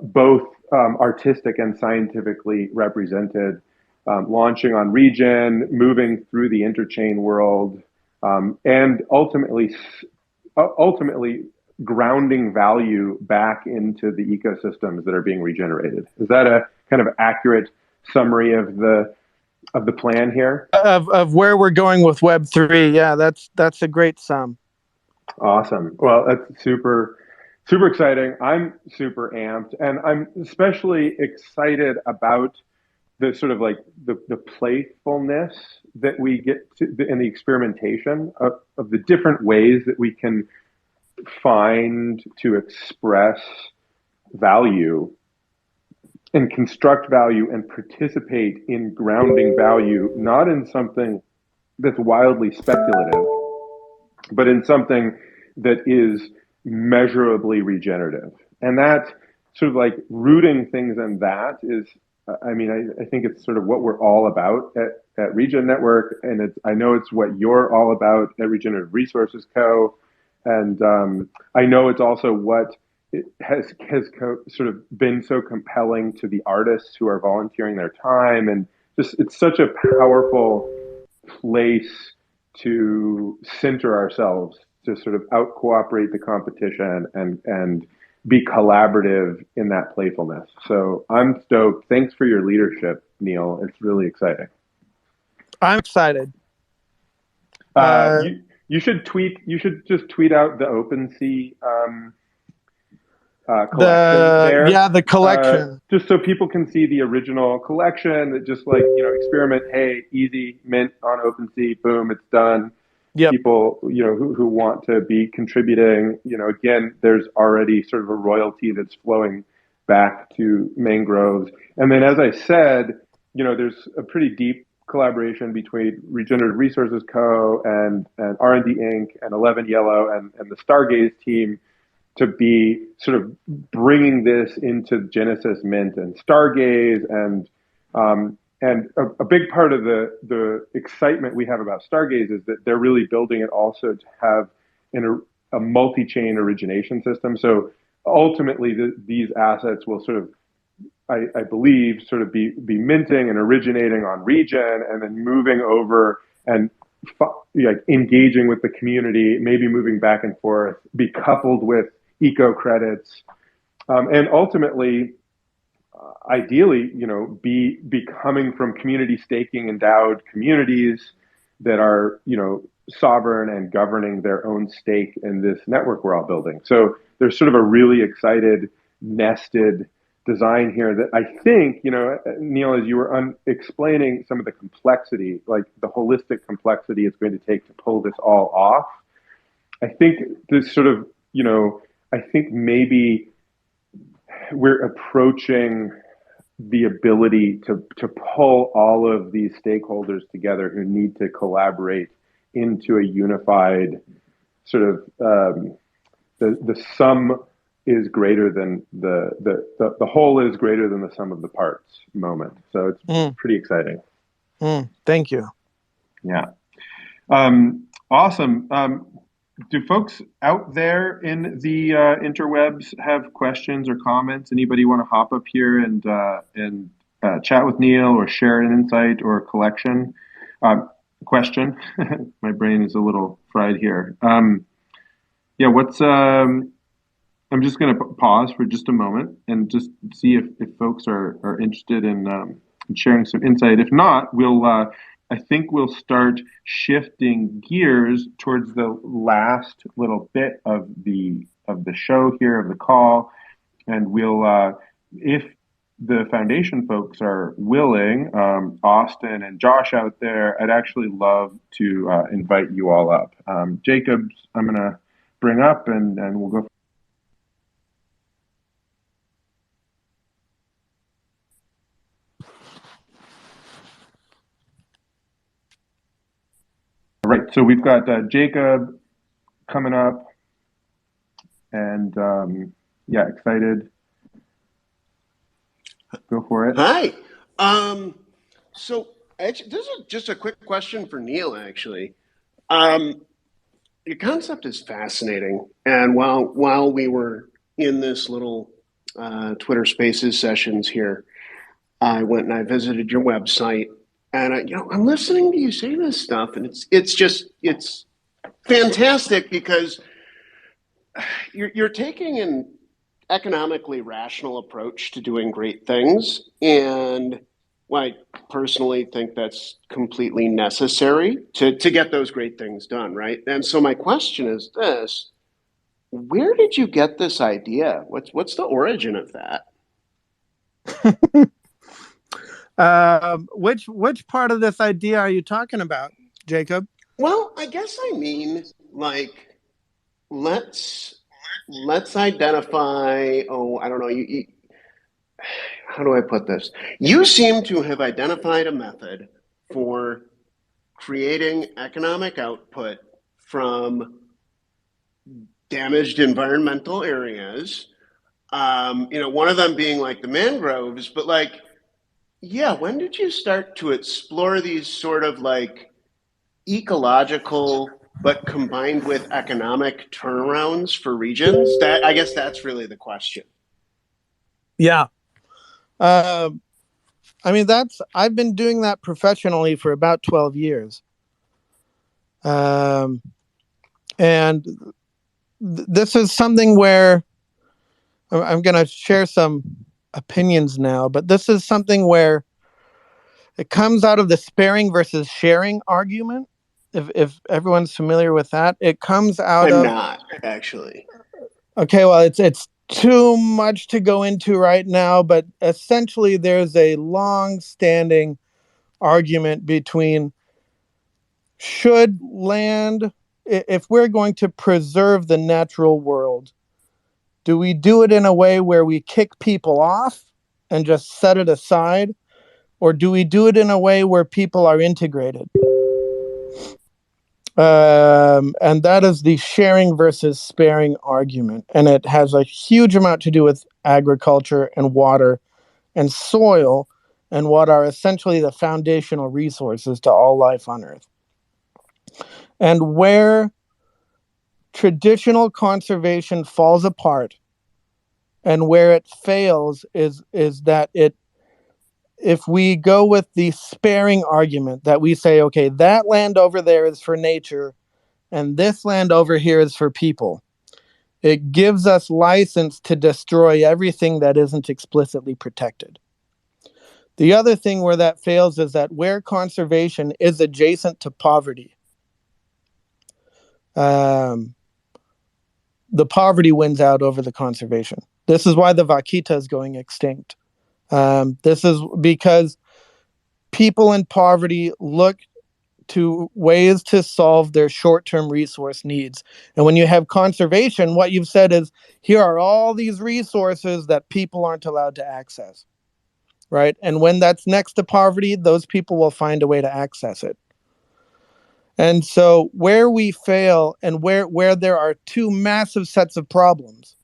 both artistic and scientifically represented, launching on Regen, moving through the interchain world, and ultimately grounding value back into the ecosystems that are being regenerated. Is that a kind of accurate summary of the plan here? Of where we're going with Web3. Yeah, that's a great sum. Awesome. Well, that's super, super exciting. I'm super amped, and I'm especially excited about the sort of like the playfulness that we get to in the experimentation of the different ways that we can find to express value and construct value and participate in grounding value, not in something that's wildly speculative, but in something that is measurably regenerative. And that sort of like rooting things in that is, I think it's sort of what we're all about at Regen Network. And I know it's what you're all about at Regenerative Resources Co. And I know it's also what it has sort of been so compelling to the artists who are volunteering their time. And just, it's such a powerful place to center ourselves, to sort of out cooperate the competition and be collaborative in that playfulness. So I'm stoked. Thanks for your leadership, Neil. It's really exciting. I'm excited. You should just tweet out the OpenSea collection there. Yeah, the collection. Just so people can see the original collection that just like, experiment, hey, easy, mint on OpenSea, boom, it's done. Yep. People, who want to be contributing, again, there's already sort of a royalty that's flowing back to Mangroves. And then, as I said, there's a pretty deep collaboration between Regenerative Resources Co. and R&D Inc. and 11 Yellow and the Stargaze team to be sort of bringing this into Genesis Mint and Stargaze. And a big part of the excitement we have about Stargaze is that they're really building it also to have a multi-chain origination system. So ultimately, these assets will sort of, I believe, sort of be minting and originating on Regen, and then moving over and like engaging with the community, maybe moving back and forth, be coupled with eco credits, and ultimately, ideally, be coming from community staking endowed communities that are, sovereign and governing their own stake in this network we're all building. So there's sort of a really excited, nested design here that I think, Neil, as you were explaining some of the complexity, like the holistic complexity it's going to take to pull this all off. I think this sort of, I think maybe we're approaching the ability to pull all of these stakeholders together who need to collaborate into a unified sort of, the sum is greater than the whole is greater than the sum of the parts moment. So it's pretty exciting. Thank you. Yeah. Awesome. Do folks out there in the interwebs have questions or comments? Anybody want to hop up here and chat with Neil or share an insight or a collection? Question. My brain is a little fried here. Yeah, I'm just going to pause for just a moment and just see if folks are interested in sharing some insight. If not, we'll I think we'll start shifting gears towards the last little bit of the show here, of the call, and we'll, if the foundation folks are willing, Austin and Josh out there, I'd actually love to invite you all up. Jacobs, I'm going to bring up, and we'll go. Right, so we've got Jacob coming up, and yeah, excited. Go for it. Hi. So actually, this is just a quick question for Neil, actually. Your concept is fascinating, and while we were in this little Twitter Spaces sessions here, I went and I visited your website, and I'm listening to you say this stuff, and it's fantastic because you're taking an economically rational approach to doing great things, and I personally think that's completely necessary to get those great things done, right? And so my question is this: where did you get this idea? What's the origin of that? Which part of this idea are you talking about, Jacob? Well, I guess I mean, like, let's identify. Oh, I don't know. How do I put this? You seem to have identified a method for creating economic output from damaged environmental areas. One of them being like the mangroves, but like, yeah, when did you start to explore these sort of like ecological but combined with economic turnarounds for regions? I guess that's really the question. Yeah. I mean, I've been doing that professionally for about 12 years. And this is something where I'm going to share some opinions now, but this is something where it comes out of the sparing versus sharing argument. If everyone's familiar with that, it comes out I'm of. not, actually. Okay, well, it's too much to go into right now, but essentially there's a long-standing argument between should land, if we're going to preserve the natural world, do we do it in a way where we kick people off and just set it aside, or do we do it in a way where people are integrated? And that is the sharing versus sparing argument. And it has a huge amount to do with agriculture and water and soil and what are essentially the foundational resources to all life on Earth. And where traditional conservation falls apart and where it fails is that if we go with the sparing argument that we say, okay, that land over there is for nature and this land over here is for people, it gives us license to destroy everything that isn't explicitly protected. The other thing where that fails is that where conservation is adjacent to poverty, the poverty wins out over the conservation. This is why the vaquita is going extinct. This is because people in poverty look to ways to solve their short-term resource needs. And when you have conservation, what you've said is, here are all these resources that people aren't allowed to access, right? And when that's next to poverty, those people will find a way to access it. And so where we fail and where there are two massive sets of problems,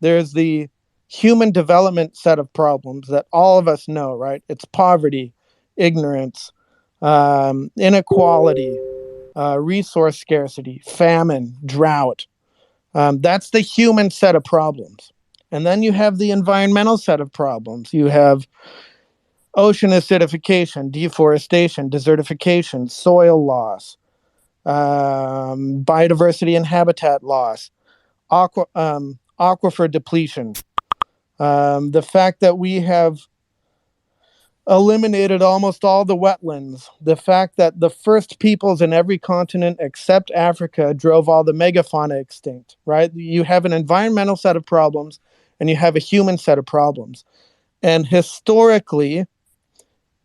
there's the human development set of problems that all of us know, right? It's poverty, ignorance, inequality, resource scarcity, famine, drought. That's the human set of problems. And then you have the environmental set of problems. You have ocean acidification, deforestation, desertification, soil loss, biodiversity and habitat loss, aquifer depletion, the fact that we have eliminated almost all the wetlands. The fact that the first peoples in every continent except Africa drove all the megafauna extinct, right? You have an environmental set of problems and you have a human set of problems. And historically,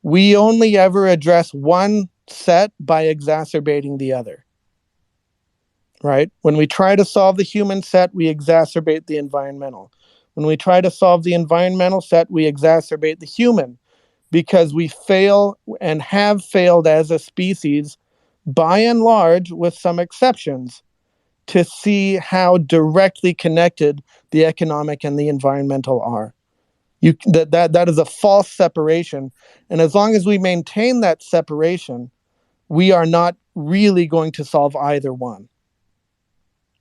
we only ever address one set by exacerbating the other, right? When we try to solve the human set, we exacerbate the environmental. When we try to solve the environmental set, we exacerbate the human, because we fail and have failed as a species, by and large, with some exceptions, to see how directly connected the economic and the environmental are. That is a false separation. And as long as we maintain that separation, we are not really going to solve either one.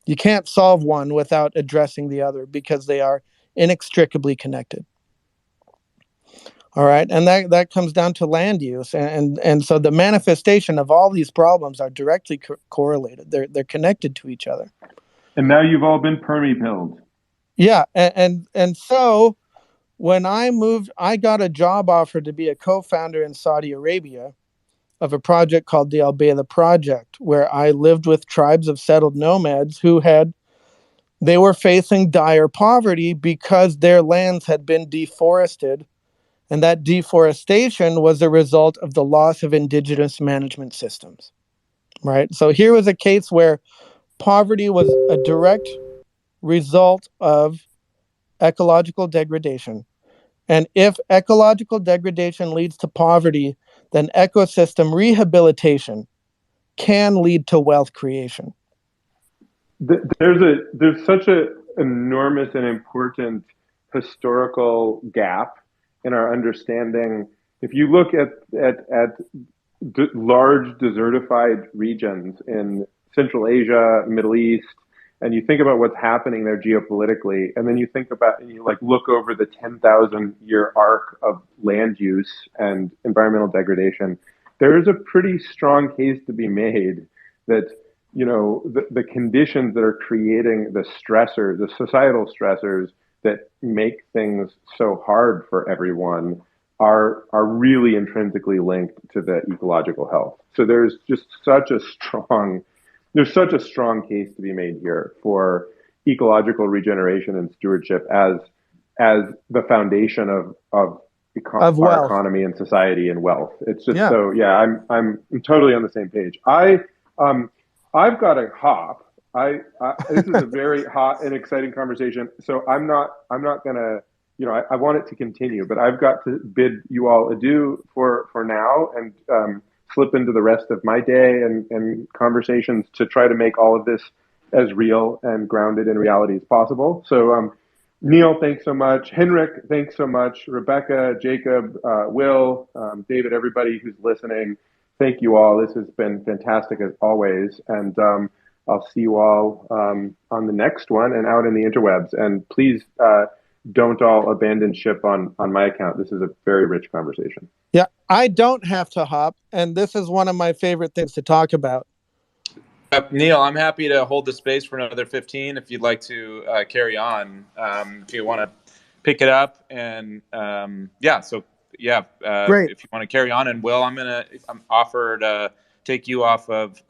You can't solve one without addressing the other, because they are inextricably connected. All right. And that comes down to land use. And so the manifestation of all these problems are directly correlated. They're connected to each other. And now you've all been permipilled. Yeah. And so when I moved, I got a job offer to be a co-founder in Saudi Arabia of a project called the Al Bayla Project, where I lived with tribes of settled nomads they were facing dire poverty because their lands had been deforested. And that deforestation was a result of the loss of indigenous management systems, right? So here was a case where poverty was a direct result of ecological degradation. And if ecological degradation leads to poverty, then ecosystem rehabilitation can lead to wealth creation. There's such an enormous and important historical gap in our understanding. If you look at large desertified regions in Central Asia, Middle East, and you think about what's happening there geopolitically, and then you think about, and you like look over the 10,000 year arc of land use and environmental degradation, there is a pretty strong case to be made that, you know, the conditions that are creating the stressors, the societal stressors that make things so hard for everyone are really intrinsically linked to the ecological health. So there's such a strong case to be made here for ecological regeneration and stewardship as the foundation of our economy and society and wealth. It's just I'm totally on the same page. I've got a hop. This is a very hot and exciting conversation. So I'm not gonna, you know, I want it to continue, but I've got to bid you all adieu for now, and slip into the rest of my day and conversations to try to make all of this as real and grounded in reality as possible. So Neil, thanks so much. Henrik, thanks so much. Rebecca, Jacob, Will, David, everybody who's listening, thank you all. This has been fantastic as always. And I'll see you all on the next one and out in the interwebs. And please don't all abandon ship on my account. This is a very rich conversation. Yeah, I don't have to hop. And this is one of my favorite things to talk about. Neil, I'm happy to hold the space for another 15 if you'd like to carry on. If you want to pick it up. And great. If you want to carry on. And Will, I'm offered to take you off of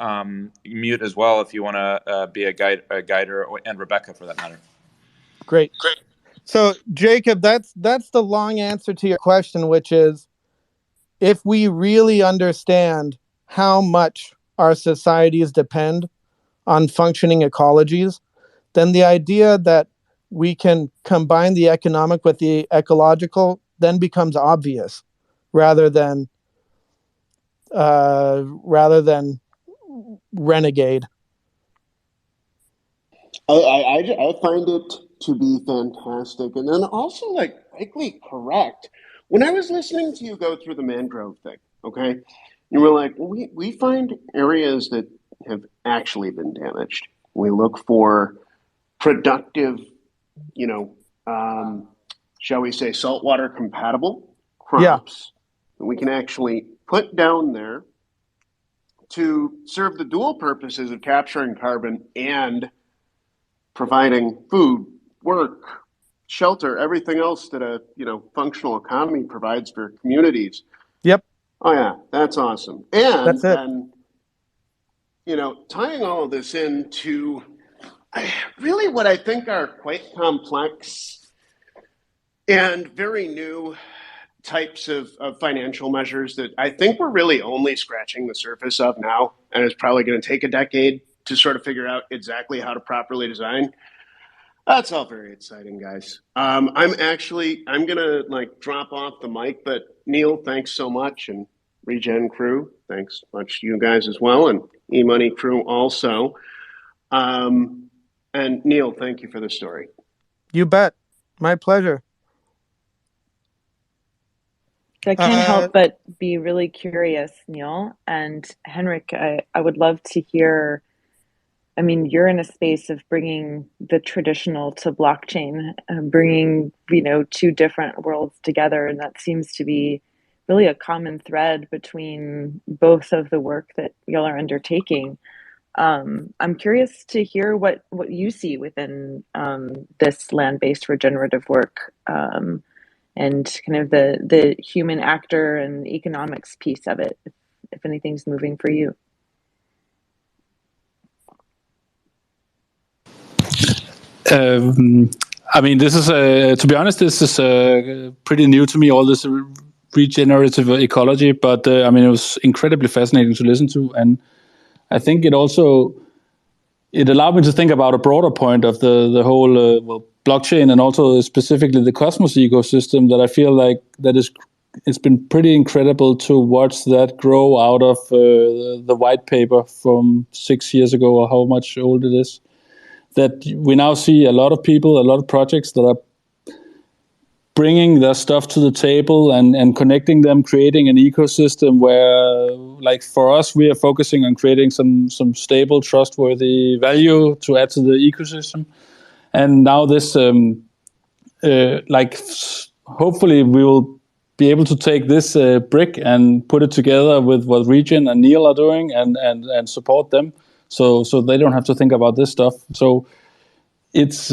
mute as well if you want to be a guider, and Rebecca for that matter. Great. So, Jacob, that's the long answer to your question, which is, if we really understand how much our societies depend on functioning ecologies, then the idea that we can combine the economic with the ecological then becomes obvious, rather than renegade. I find it to be fantastic, and then also likely correct. When I was listening to you go through the mangrove thing, okay, you were like, well, we find areas that have actually been damaged. We look for productive, shall we say, saltwater compatible crops that we can actually put down there to serve the dual purposes of capturing carbon and providing food, work, shelter, everything else that a functional economy provides for communities. Yep. Oh yeah, that's awesome. That's it. And tying all of this into really what I think are quite complex and very new types of financial measures that I think we're really only scratching the surface of now, and it's probably going to take a decade to sort of figure out exactly how to properly design. That's all very exciting, guys. I'm gonna drop off the mic, but Neil, thanks so much, and Regen crew, thanks much to you guys as well, and EMoney crew also. And Neil, thank you for the story. You bet. My pleasure. I can't help but be really curious, Neil and Henrik. I would love to hear. I mean, you're in a space of bringing the traditional to blockchain, bringing two different worlds together, and that seems to be really a common thread between both of the work that y'all are undertaking. I'm curious to hear what you see within this land-based regenerative work, and kind of the human actor and economics piece of it, if anything's moving for you. I mean, this is to be honest, this is pretty new to me. All this regenerative ecology, but I mean, it was incredibly fascinating to listen to, and I think it allowed me to think about a broader point of the whole blockchain, and also specifically the Cosmos ecosystem. That I feel like it's been pretty incredible to watch that grow out of the white paper from 6 years ago, or how much old it is. That we now see a lot of people, a lot of projects that are bringing their stuff to the table and connecting them, creating an ecosystem where, like for us, we are focusing on creating some stable, trustworthy value to add to the ecosystem. And now this, hopefully we will be able to take this brick and put it together with what Regen and Neil are doing and support them. So they don't have to think about this stuff. So it's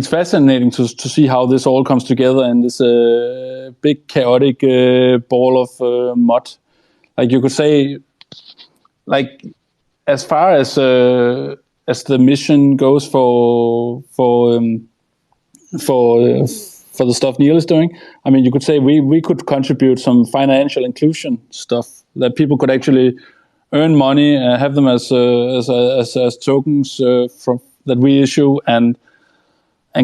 fascinating to see how this all comes together in this big chaotic ball of mud. Like you could say, like as far as the mission goes for the stuff Neil is doing, I mean, you could say we could contribute some financial inclusion stuff that people could actually earn money, have them as tokens from that we issue, and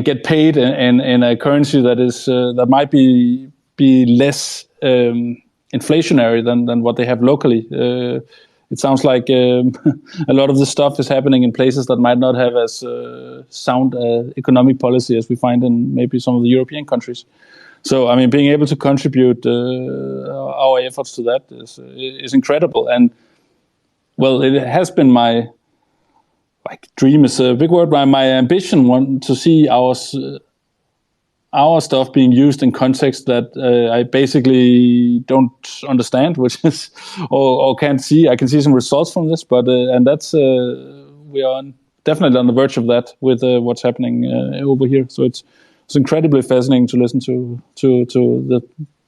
get paid in a currency that is that might be less inflationary than what they have locally. It sounds like a lot of this stuff is happening in places that might not have as sound economic policy as we find in maybe some of the European countries. So, I mean, being able to contribute our efforts to that is incredible. And well, it has been my dream is a big word, but my ambition to see our stuff being used in context that I basically don't understand, which is or can't see. I can see some results from this, but and that's we are definitely on the verge of that with what's happening over here. So it's incredibly fascinating to listen to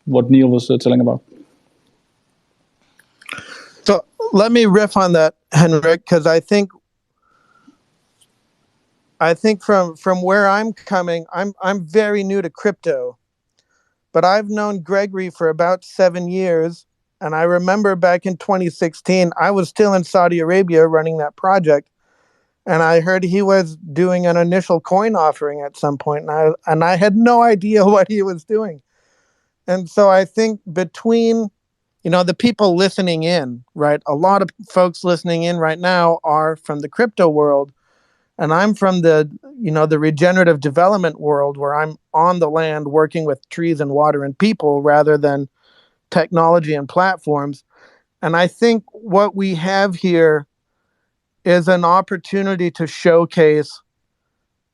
what Neil was telling about. So let me riff on that, Henrik, because I think from where I'm coming, I'm very new to crypto, but I've known Gregory for about 7 years, and I remember back in 2016, I was still in Saudi Arabia running that project, and I heard he was doing an initial coin offering at some point, and I had no idea what he was doing. And so I think between the people listening in, right? A lot of folks listening in right now are from the crypto world, and I'm from the regenerative development world, where I'm on the land working with trees and water and people rather than technology and platforms. And I think what we have here is an opportunity to showcase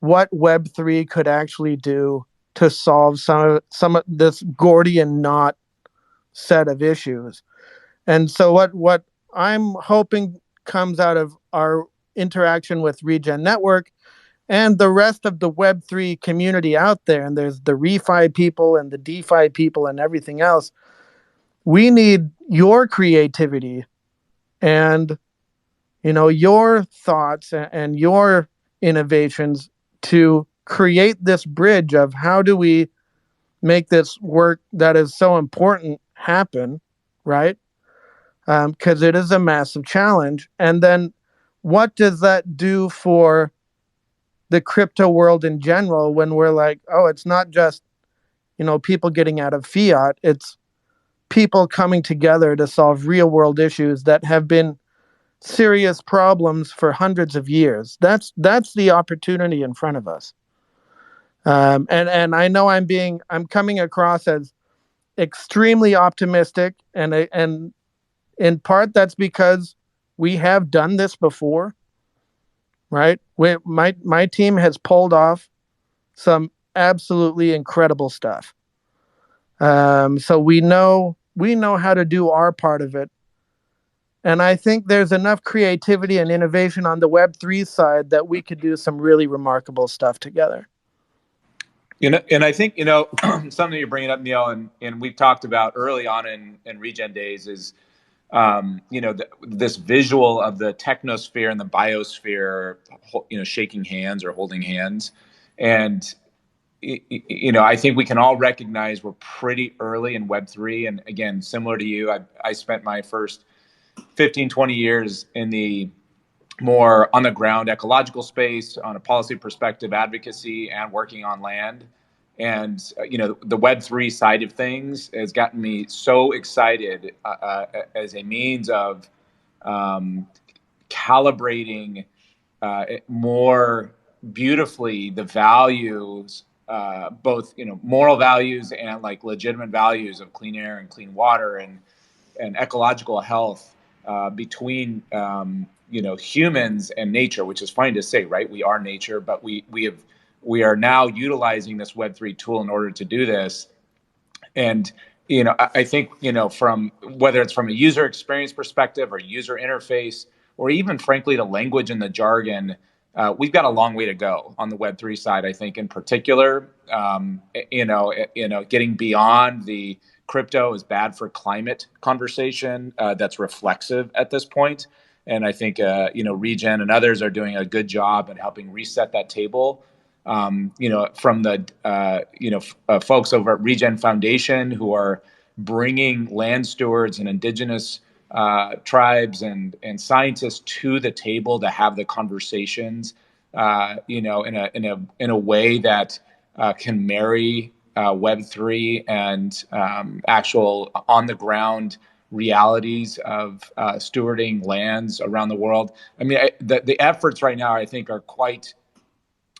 what Web3 could actually do to solve some of this Gordian knot set of issues. And so what I'm hoping comes out of our interaction with Regen Network and the rest of the Web3 community out there, and there's the refi people and the DeFi people and everything else. We need your creativity and, your thoughts and your innovations to create this bridge of how do we make this work that is so important happen, right? Because it is a massive challenge. And then what does that do for the crypto world in general when we're like, oh, it's not just, people getting out of fiat, it's people coming together to solve real world issues that have been serious problems for hundreds of years. That's the opportunity in front of us. And I know I'm coming across as extremely optimistic, and in part that's because we have done this before, right? My team has pulled off some absolutely incredible stuff. So we know how to do our part of it. And I think there's enough creativity and innovation on the Web3 side that we could do some really remarkable stuff together. And I think, something you're bringing up, Neil, and we've talked about early on in Regen Days is, this visual of the technosphere and the biosphere, shaking hands or holding hands. And, I think we can all recognize we're pretty early in Web3. And again, similar to you, I spent my first 15, 20 years in the more on the ground ecological space, on a policy perspective, advocacy, and working on land. And, the Web3 side of things has gotten me so excited as a means of calibrating more beautifully the values, both, moral values and like legitimate values of clean air and clean water and ecological health between, humans and nature, which is funny to say, right? We are nature, but we are now utilizing this Web3 tool in order to do this. And, I think, from whether it's from a user experience perspective or user interface, or even frankly, the language and the jargon, we've got a long way to go on the Web3 side, I think in particular, getting beyond the crypto is bad for climate conversation that's reflexive at this point. And I think, Regen and others are doing a good job in helping reset that table. From the, folks over at Regen Foundation who are bringing land stewards and indigenous tribes and scientists to the table to have the conversations, in a way that can marry Web3 and actual on the ground realities of stewarding lands around the world. I mean, the efforts right now, I think, are quite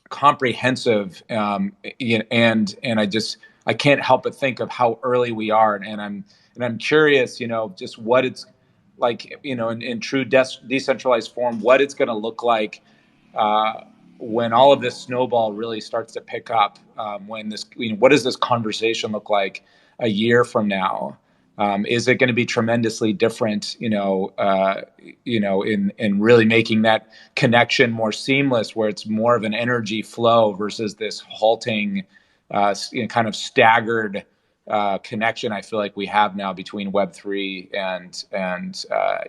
comprehensive, and I can't help but think of how early we are, and I'm curious, just what it's like, in true decentralized form, what it's going to look like when all of this snowball really starts to pick up. When this, what does this conversation look like a year from now? Is it going to be tremendously different, in really making that connection more seamless, where it's more of an energy flow versus this halting, kind of staggered connection I feel like we have now between Web3 and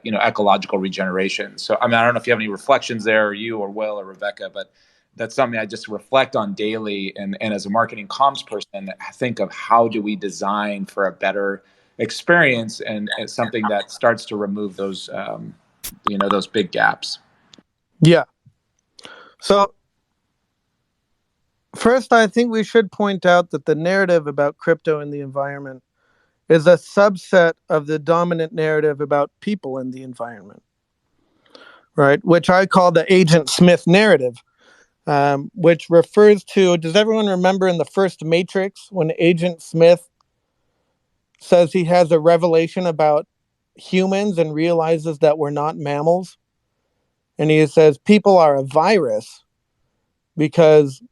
ecological regeneration. So, I mean, I don't know if you have any reflections there, or you or Will or Rebecca, but that's something I just reflect on daily. And as a marketing comms person, I think of how do we design for a better experience and something that starts to remove those, those big gaps. Yeah. So first, I think we should point out that the narrative about crypto and the environment is a subset of the dominant narrative about people in the environment, right? Which I call the Agent Smith narrative, which refers to, does everyone remember in the first Matrix when Agent Smith says he has a revelation about humans and realizes that we're not mammals? And he says people are a virus because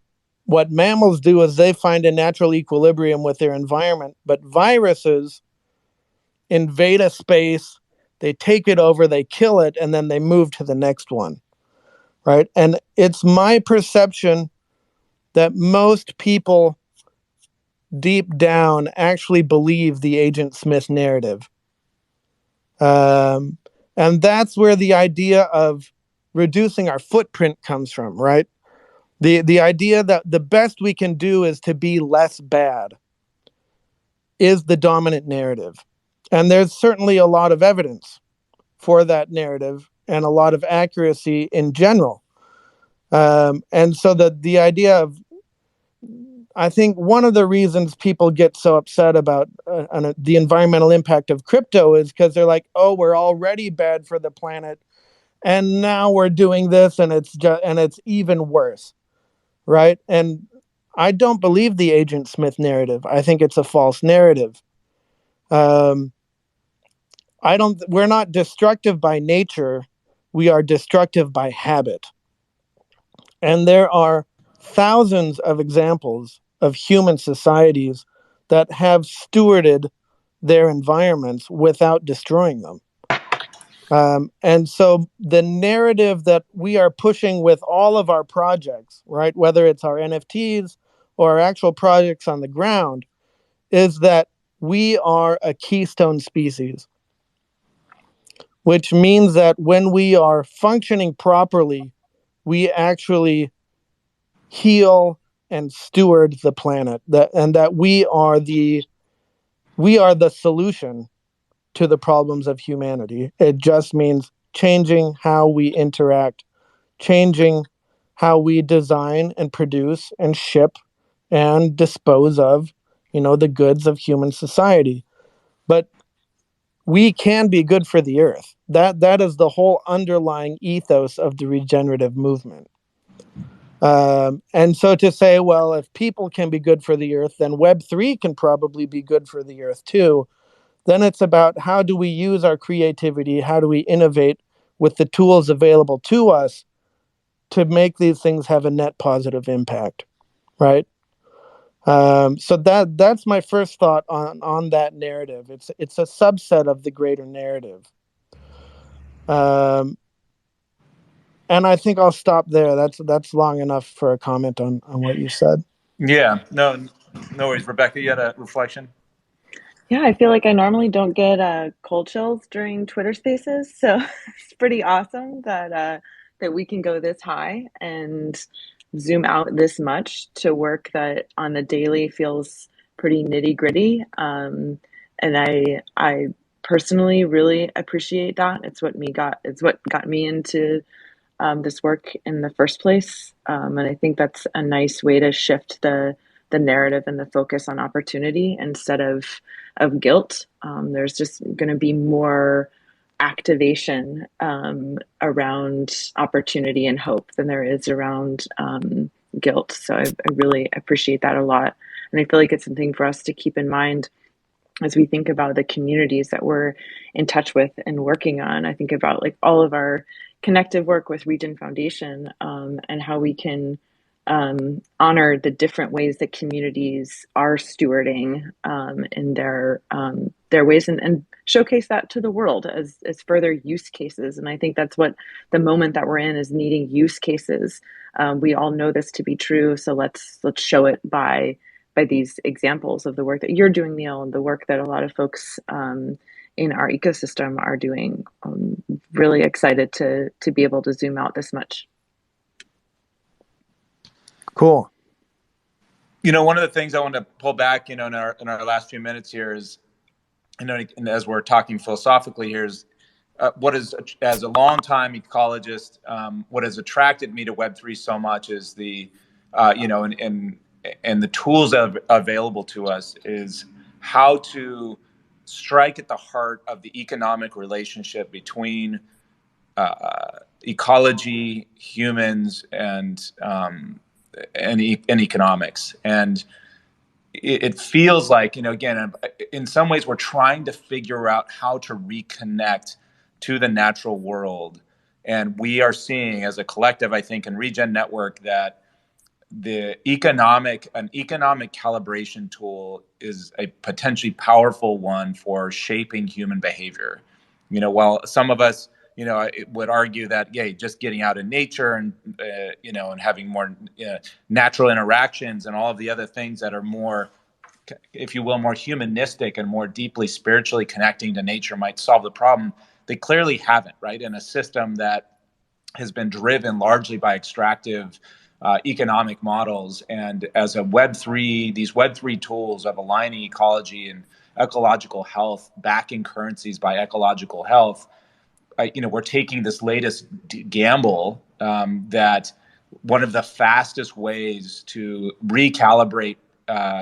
what mammals do is they find a natural equilibrium with their environment, but viruses invade a space, they take it over, they kill it, and then they move to the next one, right? And it's my perception that most people deep down actually believe the Agent Smith narrative. And that's where the idea of reducing our footprint comes from, right? The idea that the best we can do is to be less bad is the dominant narrative. And there's certainly a lot of evidence for that narrative and a lot of accuracy in general. And so the idea of, I think one of the reasons people get so upset about the environmental impact of crypto is because they're like, oh, we're already bad for the planet, and now we're doing this, and it's even worse, right? And I don't believe the Agent Smith narrative. I think it's a false narrative. We're not destructive by nature. We are destructive by habit. And there are thousands of examples of human societies that have stewarded their environments without destroying them. And so the narrative that we are pushing with all of our projects, right, whether it's our NFTs or our actual projects on the ground, is that we are a keystone species, which means that when we are functioning properly, we actually heal and steward the planet, and that we are the solution to the problems of humanity. It just means changing how we interact, changing how we design and produce and ship and dispose of, the goods of human society. But we can be good for the earth. That is the whole underlying ethos of the regenerative movement. And so to say, well, if people can be good for the earth, then Web3 can probably be good for the earth too. Then it's about how do we use our creativity? How do we innovate with the tools available to us to make these things have a net positive impact, right? So that's my first thought on that narrative. It's a subset of the greater narrative. And I think I'll stop there. That's long enough for a comment on what you said. Yeah, no worries. Rebecca, you had a reflection? Yeah, I feel like I normally don't get cold chills during Twitter Spaces, so it's pretty awesome that we can go this high and zoom out this much to work that on the daily feels pretty nitty gritty. And I personally really appreciate that. It's what got me into this work in the first place. And I think that's a nice way to shift the narrative and the focus on opportunity instead of guilt. There's just going to be more activation around opportunity and hope than there is around guilt. So I really appreciate that a lot. And I feel like it's something for us to keep in mind as we think about the communities that we're in touch with and working on. I think about like all of our connective work with Regen Foundation and how we can honor the different ways that communities are stewarding in their ways and showcase that to the world as further use cases. And I think that's what the moment that we're in is, needing use cases. We all know this to be true, so let's show it by these examples of the work that you're doing, Neil, and the work that a lot of folks in our ecosystem are doing. Really excited to be able to zoom out this much. Cool. One of the things I want to pull back, in our last few minutes here is, and as we're talking philosophically here, is what is, as a longtime ecologist, what has attracted me to Web3 so much is the, and the tools that are available to us is how to strike at the heart of the economic relationship between ecology, humans, and economics. And it feels like, again, in some ways we're trying to figure out how to reconnect to the natural world. And we are seeing as a collective, I think, in Regen Network, that an economic calibration tool is a potentially powerful one for shaping human behavior. While some of us it would argue that, yeah, just getting out in nature and, and having more natural interactions and all of the other things that are more, if you will, more humanistic and more deeply spiritually connecting to nature might solve the problem. They clearly haven't, right? In a system that has been driven largely by extractive economic models. And as a these Web3 tools of aligning ecology and ecological health, backing currencies by ecological health, we're taking this latest gamble that one of the fastest ways to recalibrate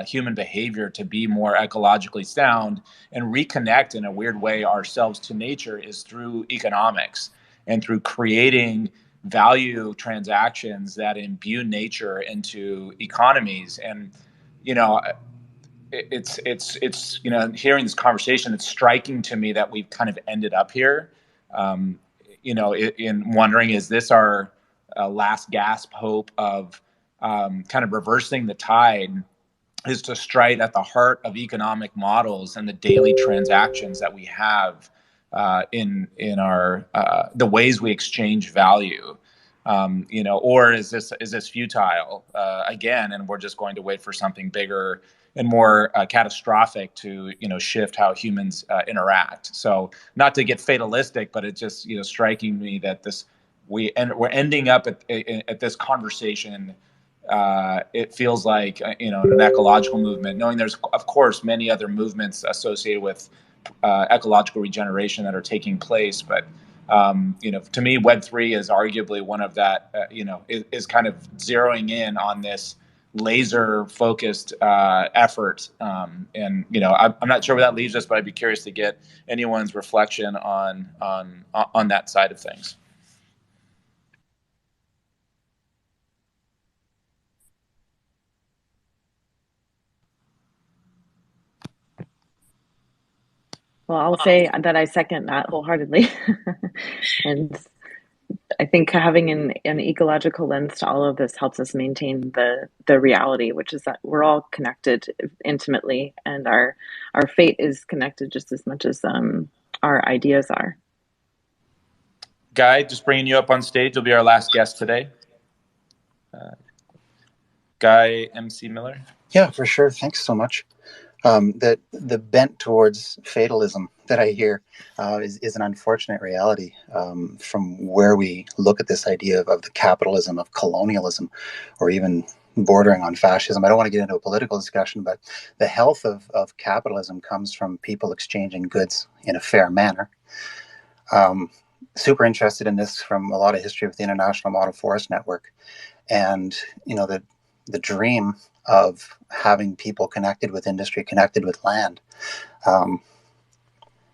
human behavior to be more ecologically sound and reconnect in a weird way ourselves to nature is through economics and through creating value transactions that imbue nature into economies. And it's hearing this conversation, it's striking to me that we've kind of ended up here, in wondering, is this our last gasp hope of kind of reversing the tide, is to strike at the heart of economic models and the daily transactions that we have in our the ways we exchange value, or is this futile again, and we're just going to wait for something bigger and more catastrophic to shift how humans interact. So not to get fatalistic, but it's just striking me that we're ending up at this conversation. It feels like an ecological movement, knowing there's of course many other movements associated with ecological regeneration that are taking place, but to me, Web3 is arguably one of that. Is kind of zeroing in on this laser-focused effort, and I'm not sure where that leaves us, but I'd be curious to get anyone's reflection on that side of things. Well, I'll say that I second that wholeheartedly. And I think having an ecological lens to all of this helps us maintain the reality, which is that we're all connected intimately, and our fate is connected just as much as our ideas are. Guy, just bringing you up on stage. You'll be our last guest today. Guy MC Miller. Yeah, for sure. Thanks so much. That the bent towards fatalism that I hear is an unfortunate reality from where we look at this idea of the capitalism of colonialism, or even bordering on fascism. I don't want to get into a political discussion, but the health of capitalism comes from people exchanging goods in a fair manner. Super interested in this from a lot of history with the International Model Forest Network, and the dream of having people connected with industry, connected with land.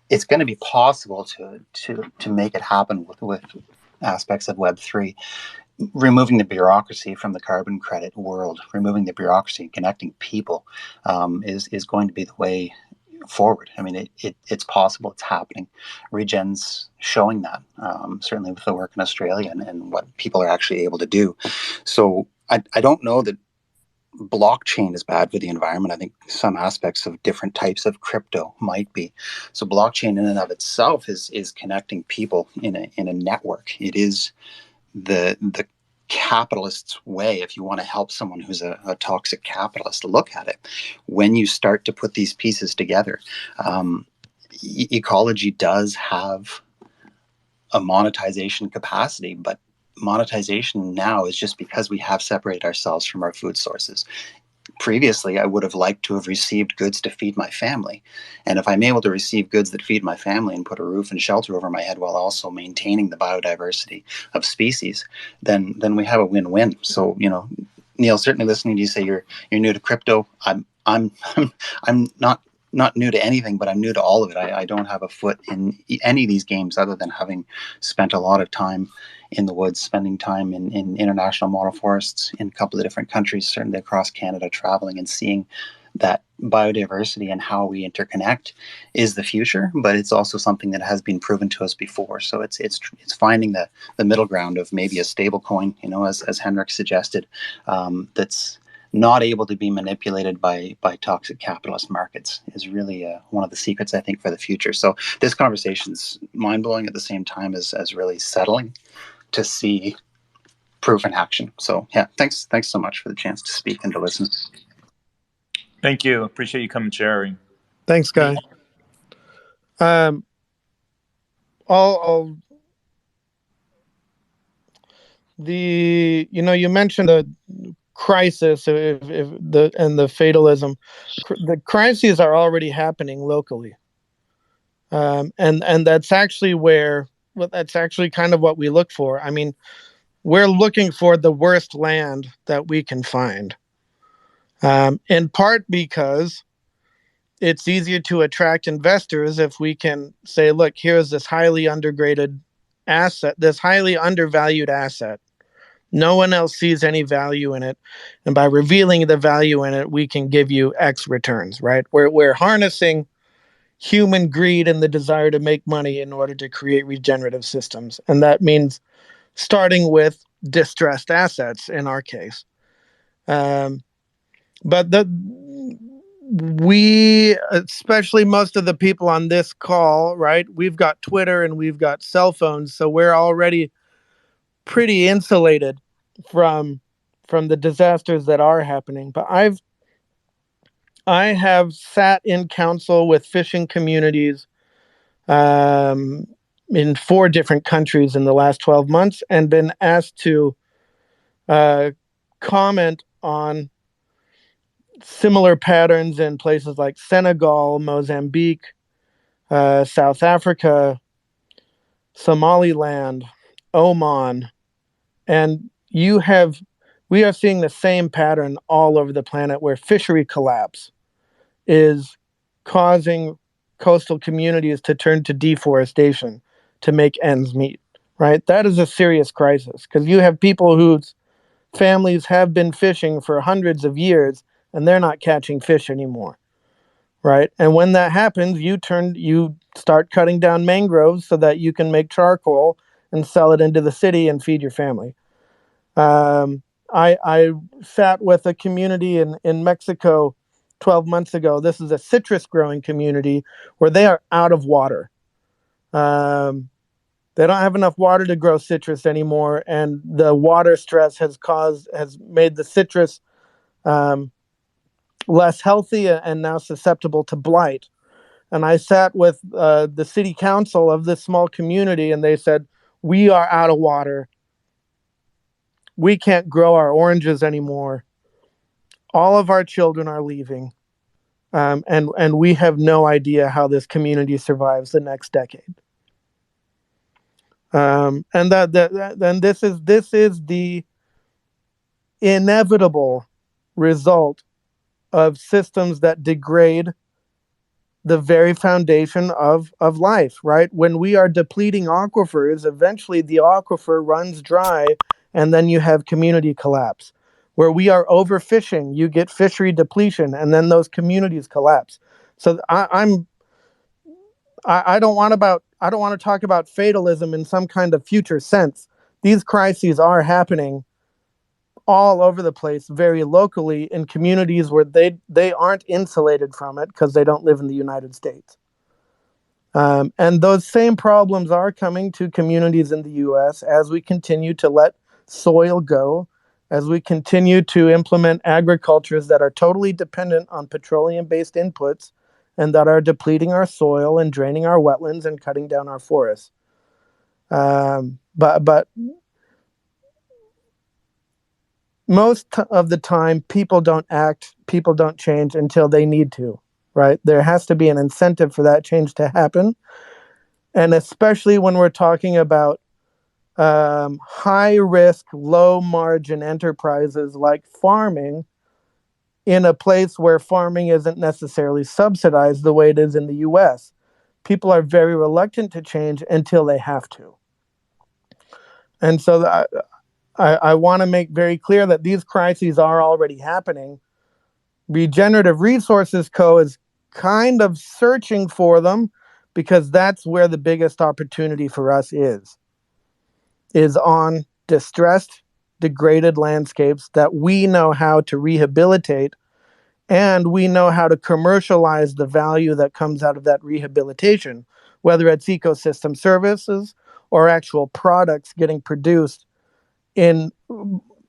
It's going to be possible to make it happen with aspects of Web3, removing the bureaucracy from the carbon credit world, removing the bureaucracy and connecting people is going to be the way forward. I mean, it's possible, it's happening. Regen's showing that, certainly with the work in Australia and what people are actually able to do. So I don't know that blockchain is bad for the environment. I think some aspects of different types of crypto might be. So blockchain in and of itself is connecting people in a network. It is the capitalist's way, if you want to help someone who's a toxic capitalist, look at it. When you start to put these pieces together, ecology does have a monetization capacity, but monetization now is just because we have separated ourselves from our food sources. Previously, I would have liked to have received goods to feed my family. And if I'm able to receive goods that feed my family and put a roof and shelter over my head while also maintaining the biodiversity of species, then we have a win-win. So, Neil, certainly listening to you say you're new to crypto. I'm not new to anything, but I'm new to all of it. I don't have a foot in any of these games other than having spent a lot of time in the woods, spending time in international model forests in a couple of different countries, certainly across Canada, traveling and seeing that biodiversity and how we interconnect is the future, but it's also something that has been proven to us before. So it's finding the middle ground of maybe a stable coin, as Henrik suggested, that's not able to be manipulated by toxic capitalist markets is really one of the secrets, I think, for the future. So this conversation's mind-blowing at the same time as really settling to see proof in action. So yeah, thanks so much for the chance to speak and to listen. Thank you. Appreciate you coming sharing. Thanks, Guy. You mentioned the crisis if the fatalism. The crises are already happening locally, and that's actually that's actually kind of what we look for. I mean, we're looking for the worst land that we can find, in part because it's easier to attract investors if we can say, look, here's this highly undergraded asset, this highly undervalued asset. No one else sees any value in it. And by revealing the value in it, we can give you X returns, right? We're harnessing human greed and the desire to make money in order to create regenerative systems. And that means starting with distressed assets in our case. But we, especially most of the people on this call, right? We've got Twitter and we've got cell phones, so we're already pretty insulated from the disasters that are happening. But I have sat in council with fishing communities in 4 different countries in the last 12 months and been asked to comment on similar patterns in places like Senegal, Mozambique, South Africa, Somaliland, Oman, and we are seeing the same pattern all over the planet where fishery collapse is causing coastal communities to turn to deforestation to make ends meet, right? That is a serious crisis because you have people whose families have been fishing for hundreds of years and they're not catching fish anymore, right? And when that happens, you start cutting down mangroves so that you can make charcoal and sell it into the city and feed your family. I sat with a community in Mexico 12 months ago. This is a citrus growing community where they are out of water. They don't have enough water to grow citrus anymore, and the water stress has made the citrus less healthy and now susceptible to blight. And I sat with the city council of this small community, and they said, we are out of water. We can't grow our oranges anymore. All of our children are leaving. And we have no idea how this community survives the next decade. And this is the inevitable result of systems that degrade the very foundation of life, right? When we are depleting aquifers, eventually the aquifer runs dry, and then you have community collapse. Where we are overfishing, you get fishery depletion, and then those communities collapse. So I don't want to talk about fatalism in some kind of future sense. These crises are happening all over the place, very locally, in communities where they aren't insulated from it because they don't live in the United States. And those same problems are coming to communities in the U.S. as we continue to let soil go, as we continue to implement agricultures that are totally dependent on petroleum-based inputs and that are depleting our soil and draining our wetlands and cutting down our forests. But most of the time, people don't act, people don't change until they need to, right? There has to be an incentive for that change to happen. And especially when we're talking about high risk, low margin enterprises like farming in a place where farming isn't necessarily subsidized the way it is in the US. People are very reluctant to change until they have to. And so I want to make very clear that these crises are already happening. Regenerative Resources Co. is kind of searching for them because that's where the biggest opportunity for us is on distressed degraded landscapes that we know how to rehabilitate, and we know how to commercialize the value that comes out of that rehabilitation, whether it's ecosystem services or actual products getting produced in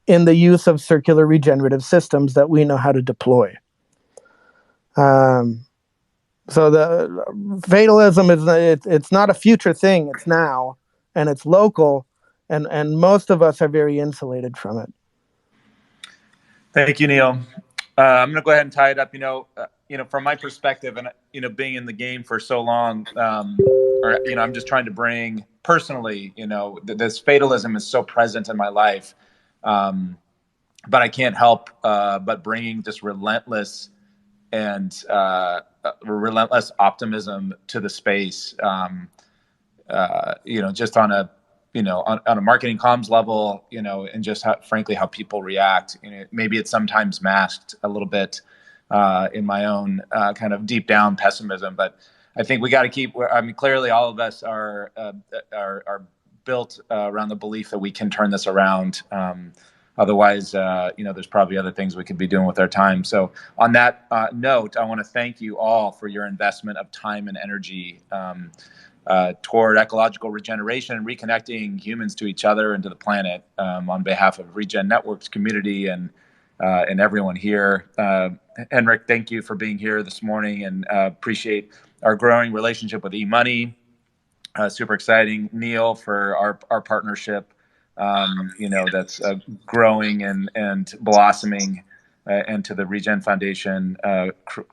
the use of circular regenerative systems that we know how to deploy. So the fatalism is it's not a future thing, it's now, and it's local, and most of us are very insulated from it. Thank you, Neil. I'm going to go ahead and tie it up. From my perspective, and being in the game for so long, I'm just trying to bring personally, this fatalism is so present in my life, but I can't help but bringing this relentless optimism to the space. Just on a on a marketing comms level, and just frankly how people react. Maybe it's sometimes masked a little bit in my own kind of deep down pessimism, but I think we got to keep. I mean, clearly, all of us are built around the belief that we can turn this around. Otherwise, there's probably other things we could be doing with our time. So on that note, I want to thank you all for your investment of time and energy toward ecological regeneration and reconnecting humans to each other and to the planet on behalf of Regen Network's community and everyone here. Henrik, thank you for being here this morning, and appreciate our growing relationship with EMoney. Super exciting. Neil, for our partnership. That's growing and blossoming, and to the Regen Foundation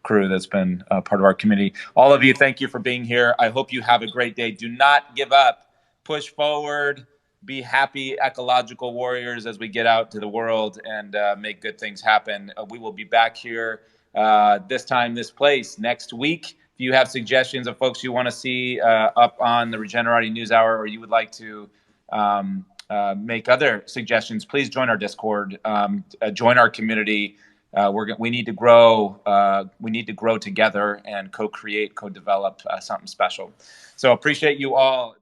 crew that's been part of our community. All of you, thank you for being here. I hope you have a great day. Do not give up. Push forward. Be happy ecological warriors as we get out to the world and make good things happen. We will be back here this time, this place, next week. If you have suggestions of folks you want to see up on the Regenerati News Hour, or you would like to make other suggestions, please join our Discord, join our community. We need to grow. We need to grow together and co-create, co-develop something special. So appreciate you all.